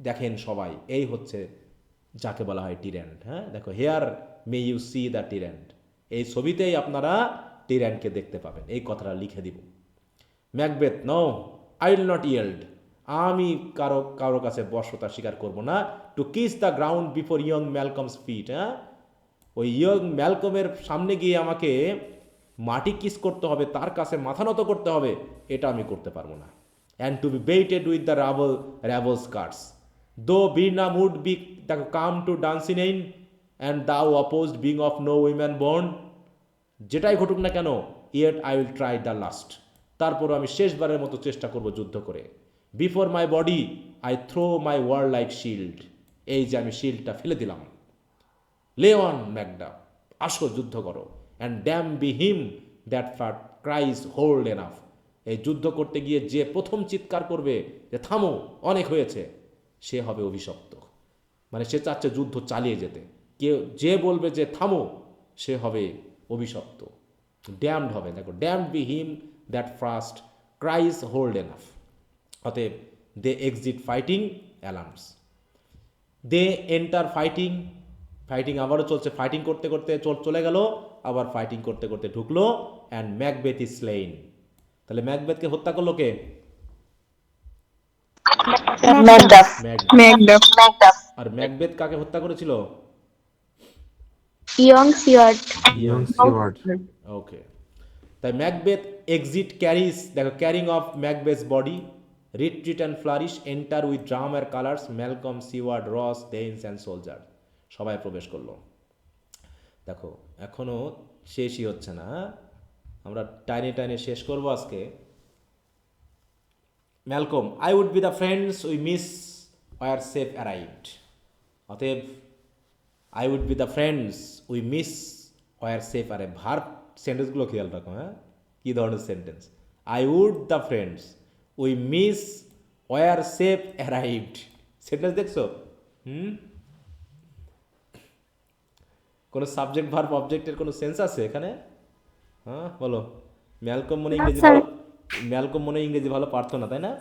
দেখেন সবাই, এই হচ্ছে যাকে বলা হয় টিরেন্ট। হ্যাঁ, দেখো here may you see the tyrant, এই ছবিতেই আপনারা টিরেন্টকে দেখতে পাবেন, এই কথাটা লিখে দিব। Macbeth, no I will not yield, আমি কারো কাছে বর্ষতা স্বীকার করব না। To kiss the ground before young Malcolm's feet, হ্যাঁ, ওই ইয়ং ম্যালকমের সামনে গিয়ে আমাকে মাটি কিস করতে হবে, তার কাছে মাথা নত করতে হবে, এটা আমি করতে পারবো না। And to be baited with the rabble's curse, though Birnam wood be the come to dance in এইন and thou opposed being of no women born, যেটাই ঘটুক না কেন, yet I will try the last, তারপরও আমি শেষবারের মতো চেষ্টা করব যুদ্ধ করে। Before my body I throw my warlike shield, এই যে আমি শিল্ডটা ফেলে দিলাম। লে অন ম্যাকডাফ, আসো যুদ্ধ করো। And damn be him that first cries hold enough, এই যুদ্ধ করতে গিয়ে যে প্রথম চিৎকার করবে যে থামো, অনেক হয়েছে, সে হবে অভিশপ্ত। মানে সে চাচ্ছে যুদ্ধ চালিয়ে যেতে, কেউ যে বলবে যে থামো, সে হবে অভিশপ্ত, ড্যামড হবে। দেখো, damned be him that first cries hold enough. অতএব দে exit fighting alarums, they enter fighting, fighting আবারও চলছে, ফাইটিং করতে করতে চলে গেল, আবার ফাইটিং করতে করতে ঢুকলো। অ্যান্ড ম্যাকবেথ ইজ স্লেইন, তাহলে ম্যাকবেথকে হত্যা করলো কে? ম্যাকডাফ। ম্যাকডাফ। আর ম্যাকবেথ কাকে হত্যা করেছিল? Young Siward. ওকে, তাই ম্যাকবেথ এক্সিট ক্যারিজ, দেখো, carrying off Macbeth's body, retreat and flourish, enter with drum আর colours, Malcolm, Siward, Ross, Danes and soldier, সবাই প্রবেশ করলো। দেখো, এখনও শেষই হচ্ছে না, আমরা টাইনে টাইনে শেষ করবো আজকে। Malcolm, I would be the friends we miss were safe arrived. অতএব I would be the friends we miss were safe arrive, verb সেন্টেন্সগুলো খেয়াল রাখো, হ্যাঁ, কী ধরনের sentence. I would the friends we miss were safe arrived, sentence দেখছো? কোনো subject verb অবজেক্টের কোনো সেন্স আছে এখানে? হ্যাঁ, বলো। ম্যালকম মনে ইংরেজি ভালো, ম্যালকম মনে ইংরেজি ভালো পারতো না, তাই না?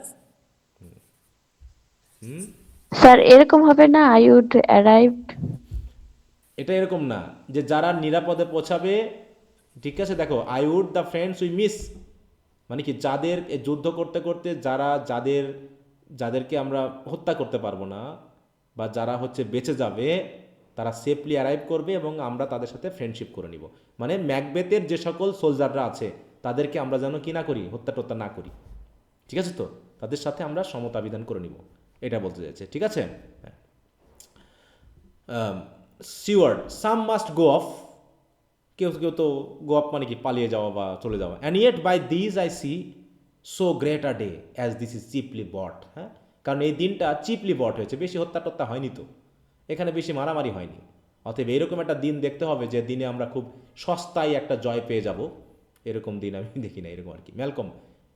স্যার এরকম হবে না, আই উড অ্যারাইভড। এটা এরকম না যে যারা নিরাপদে পৌঁছাবে, ঠিক আছে। দেখো, I would the friends we miss, মানে কি, যাদের যুদ্ধ করতে করতে যাদেরকে আমরা হত্যা করতে পারবো না, বা যারা হচ্ছে বেঁচে যাবে, তারা সেফলি অ্যারাইভ করবে এবং আমরা তাদের সাথে ফ্রেন্ডশিপ করে নিব। মানে ম্যাকবেথের যে সকল সোলজাররা আছে তাদেরকে আমরা যেন কি না করি, হত্যা টত্যা না করি, ঠিক আছে তো, তাদের সাথে আমরা সমতা বিধান করে নিব, এটা বলতে চাইছে, ঠিক আছে। Seward, some must go of, কেউ কেউ তো গো অফ মানে কি, পালিয়ে যাওয়া বা চলে যাওয়া। And yet by this I see so great a day as this is cheaply bought, হ্যাঁ, কারণ এই দিনটা চিপলি বট হয়েছে, বেশি হত্যা টত্যা হয়নি তো, এখানে বেশি মারামারি হয়নি। অতএব এরকম একটা দিন দেখতে হবে যে দিনে আমরা খুব সস্তায় একটা জয় পেয়ে যাব, এরকম দিন আমি দেখি না, এরকম আর কি। Malcolm,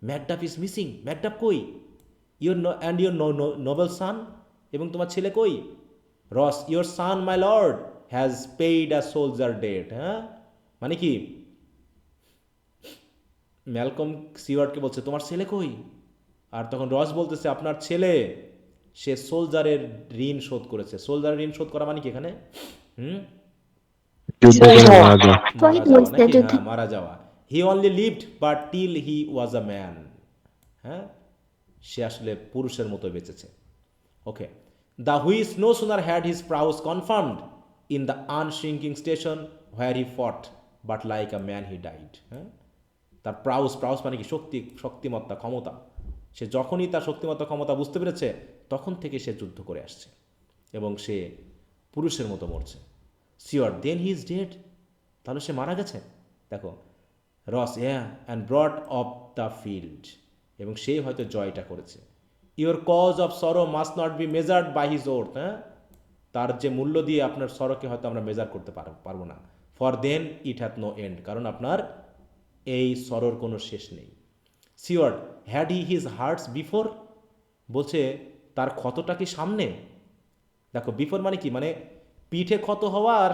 Macduff is missing, Macduff কই? ইউর নোবেল সান, এবং তোমার ছেলে কই? Ross, your son my lord has paid a soldier debt, হ্যাঁ, মানে কি, ম্যালকম সিওয়ার্ডকে বলছে তোমার ছেলে কই? আর তখন রস বলতেছে আপনার ছেলে, সে সোলজারের ঋণ শোধ করেছে। সোলজারের ঋণ শোধ করা মানে কি এখানে? মারা যাওয়া। He only lived but till he was a man, হ্যাঁ, সে আসলে পুরুষের মতো বেঁচেছে। Okay, the which no sooner had his prowess confirmed in the unshrinking station where he fought but like a man he died, হ্যাঁ, তার প্রাউস মানে কি, শক্তিমত্তা, ক্ষমতা, সে যখনই তার শক্তিমত্তা ক্ষমতা বুঝতে পেরেছে তখন থেকে সে যুদ্ধ করে আসছে এবং সে পুরুষের মতো মরছে। Sure, then he is dead, তাহলে সে মারা গেছে। দেখো, Ross, and brought off the field, এবং সেই হয়তো জয়টা করেছে। Your cause of sorrow must not be measured by his worth, হ্যাঁ, তার যে মূল্য দিয়ে আপনার সরোকে হয়তো আমরা মেজার করতে পারবো না। For then it hath no end, কারণ আপনার এই সরোর কোনো শেষ নেই। Sure, had he his hurts before, বলছে তার ক্ষতটা কি সামনে? দেখো, বিফোর মানে কি, মানে পিঠে ক্ষত হওয়া আর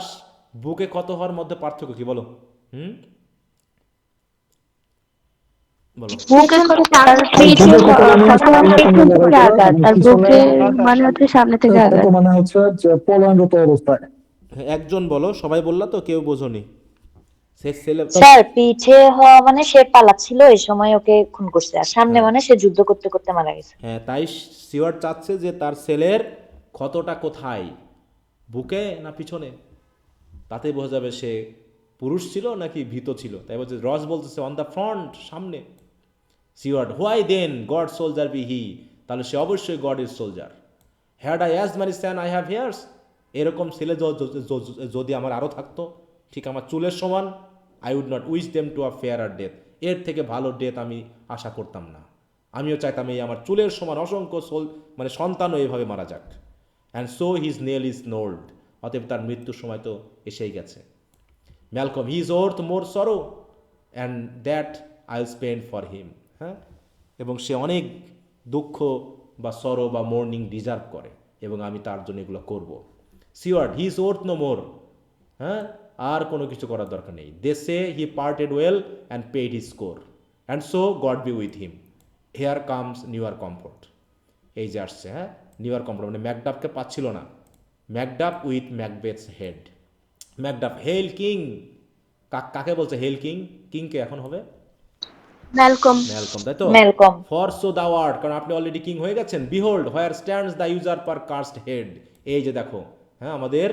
বুকে ক্ষত হওয়ার মধ্যে পার্থক্য কি, বলো? বলো। সামনে থেকে আঘাত, মানে হচ্ছে যে পলায়নরত অবস্থায়। একজন বলো, সবাই বললা তো, কেউ বোঝনি। স্যার, পিঠে হওয়া মানে সে পালাচ্ছিল, এই সময় ওকে খুন করছে, আর সামনে মানে সে যুদ্ধ করতে করতে মারা গেছে। হ্যাঁ, তাই সিওয়ার্ড চাচ্ছে যে তার ছেলের ক্ষতটা কোথায়, বুকে না পিছনে, তাতেই বোঝা যাবে সে পুরুষ ছিল নাকি ভীত ছিল। তাই বলছে, রস বলতেছে অন দ্য ফ্রন্ট, সামনে। Siward, why then God soldier be he, তাহলে সে অবশ্যই God is soldier. Had I as many sons I have hairs, এরকম ছেলে যদি আমার আরও থাকতো, ঠিক আমার চুলের সমান, I would not wish them to a fairer death, এর থেকে ভালো ডেথ আমি আশা করতাম না। আমিও চাইতাম এই আমার চুলের সমান অসংখ্য মানে সন্তানও এইভাবে মারা যাক। And so his knell is knolled, অতএব তার মৃত্যুর সময় তো এসেই গেছে। Malcolm, he is worth more sorrow and that I will spend for him. হ্যাঁ, এবং সে অনেক দুঃখ বা সরো বা মোর্নিং ডিজার্ভ করে, এবং আমি তার জন্য এগুলো করব। Siward, he is worth no more. হ্যাঁ, আর কোনো কিছু করার দরকার নেই। They say he parted well and paid his score and so God be with him. Here comes newer comfort. এই যে আসছে, হ্যাঁ, নিউয়ার কমফোর্ট মানে ম্যাকডাফকে পাচ্ছিল না। Macduff with Macbeth's head. Macduff, hail king. কাকে বলছে হেল কিং? কিংকে এখন হবে ম্যালকম। ম্যালকম, তাই তো? Malcolm. For so thou art, কারণ আপনি অলরেডি কিং হয়ে গেছেন। Behold where stands the usurper's cursed head. এই যে দেখো, হ্যাঁ, আমাদের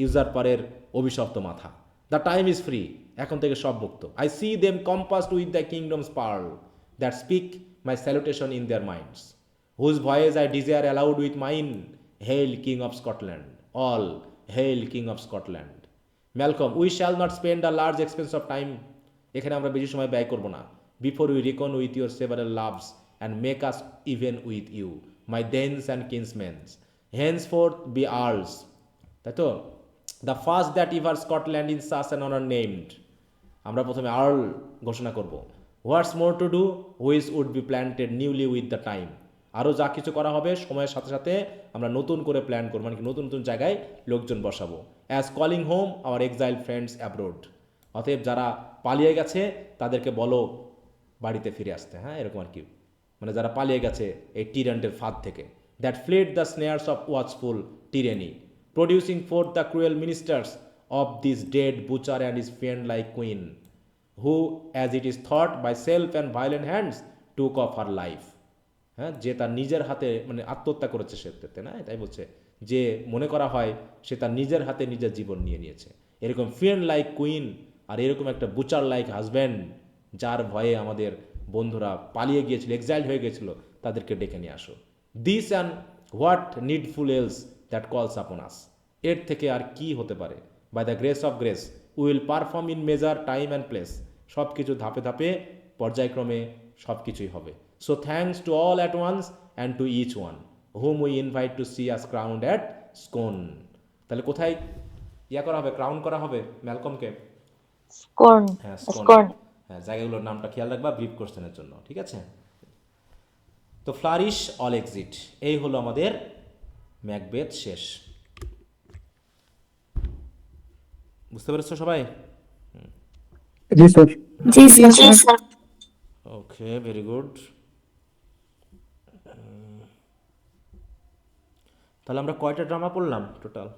ইউজারপারের অভিশপ্ত মাথা। দ্য টাইম ইজ ফ্রি, এখন থেকে সব মুক্ত। I see them compassed with the kingdom's pearl that speak my salutation in their minds, whose voice I desire aloud with mine. Hail king of Scotland, all hail king of Scotland. Malcolm, we shall not spend a large expense of time, এখানে আমরা বেশি সময় ব্যয় করবো না। Before we reckon with your several loves and make us even with you, my thanes and kinsmen, Haynes fourth be earls, তাই তো? The first that ever Scotland in such an honour named, আমরা প্রথমে আর্ল ঘোষণা করব। What's more to do, which would be planted newly with the time, আরও যা কিছু করা হবে সময়ের সাথে সাথে আমরা নতুন করে প্ল্যান করবো, মানে কি নতুন নতুন জায়গায় লোকজন বসাবো। As calling home our exile friends abroad, অতএব যারা পালিয়ে গেছে তাদেরকে বলো বাড়িতে ফিরে আসতে। হ্যাঁ, এরকম আর কি, মানে যারা পালিয়ে গেছে এই টিরান্টের ফাঁদ থেকে। That fled the snares of watchful tyranny, producing forth the cruel ministers of this dead butcher and his friend like queen, who as it is thought by self and violent hands took off her life. হ্যাঁ, যে তার নিজের হাতে মানে আত্মহত্যা করেছে সে, না? তাই বলছে যে মনে করা হয় সে তার নিজের হাতে নিজের জীবন নিয়ে নিয়েছে। এরকম ফ্রেন্ড লাইক কুইন আর এরকম একটা বুচার লাইক হাজব্যান্ড, যার ভয়ে আমাদের বন্ধুরা পালিয়ে গিয়েছিল, এক্সাইল্ড হয়ে গিয়েছিল, তাদেরকে ডেকে নিয়ে আসো। This and what needful else that calls upon us, এর থেকে আর কি হতে পারে? By the grace of grace will perform in measure time and place, সব কিছু ধাপে ধাপে পর্যায়ক্রমে সব কিছুই হবে। So thanks to all at once and to each one whom we invite to see us crowned at Scone. তাহলে কোথায় ইয়া করা হবে, ক্রাউন করা হবে ম্যালকমকে? স্কর্ন। হ্যাঁ, স্কর্ন। হ্যাঁ, জায়গাগুলোর নামটা খেয়াল রাখবা ব্রিফ কোশ্চেনের জন্য, ঠিক আছে? তো ফ্লারিশ অল এক্সিট, এই হলো আমাদের ম্যাকবেথ শেষ। বুঝতে পেরেছো সবাই? জি স্যার। জি স্যার। ওকে, ভেরি গুড। তাহলে আমরা কয়টা ড্রামা পড়লাম টোটাল?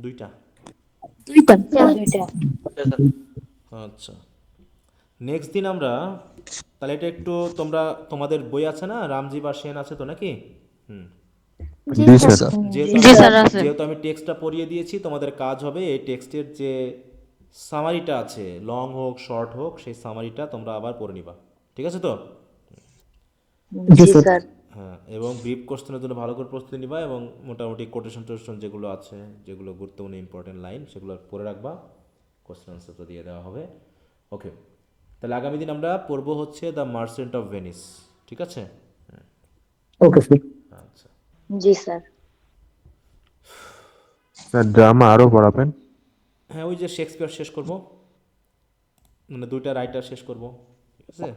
দুইটা। দুইটা। আচ্ছা, নেক্সট দিন আমরা তাহলে এটা একটু তোমরা তোমাদের বই আছে না, রামজি বা সেন আছে তো নাকি? জি জি স্যার। স্যার। যেহেতু আমি টেক্সটটা পড়িয়ে দিয়েছি, তোমাদের কাজ হবে এই টেক্সটের যে সামারিটা আছে, লং হোক শর্ট হোক, সেই সামারিটা তোমরা আবার পড়ে নিবা, ঠিক আছে তো? জি স্যার। হ্যাঁ, এবং ব্রিফ কোশ্চেনের জন্য ভালো করে প্রস্তুতি নিবা, এবং মোটামুটি কোটেশন টোটেশন যেগুলো আছে, যেগুলো গুরুত্বপূর্ণ ইম্পর্টেন্ট লাইন, সেগুলো পড়ে রাখবা, কোশ্চেন আনসার তো দিয়ে দেওয়া হবে। ওকে, তাহলে আগামী দিন আমরা পড়বো হচ্ছে দ্য মার্চেন্ট অফ ভেনিস, ঠিক আছে? Okay sir. আচ্ছা, জি স্যার। স্যার ড্রামা আরো পড়াবেন? হ্যাঁ, ওই যে শেক্সপিয়ার শেষ করব, মানে দুইটা রাইটার শেষ করব, ঠিক আছে?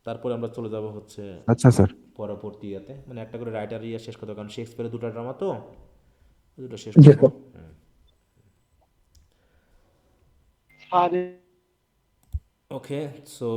তারপরে আমরা চলে যাব হচ্ছে আচ্ছা স্যার। পরবর্তী ইয়াতে, মানে একটা করে রাইটার ইয়ে শেষ করতে হবে, কারণ শেক্সপিয়ারের দুটো ড্রামা তো, দুটো শেষ জি করবো। স্যার। ওকে, সো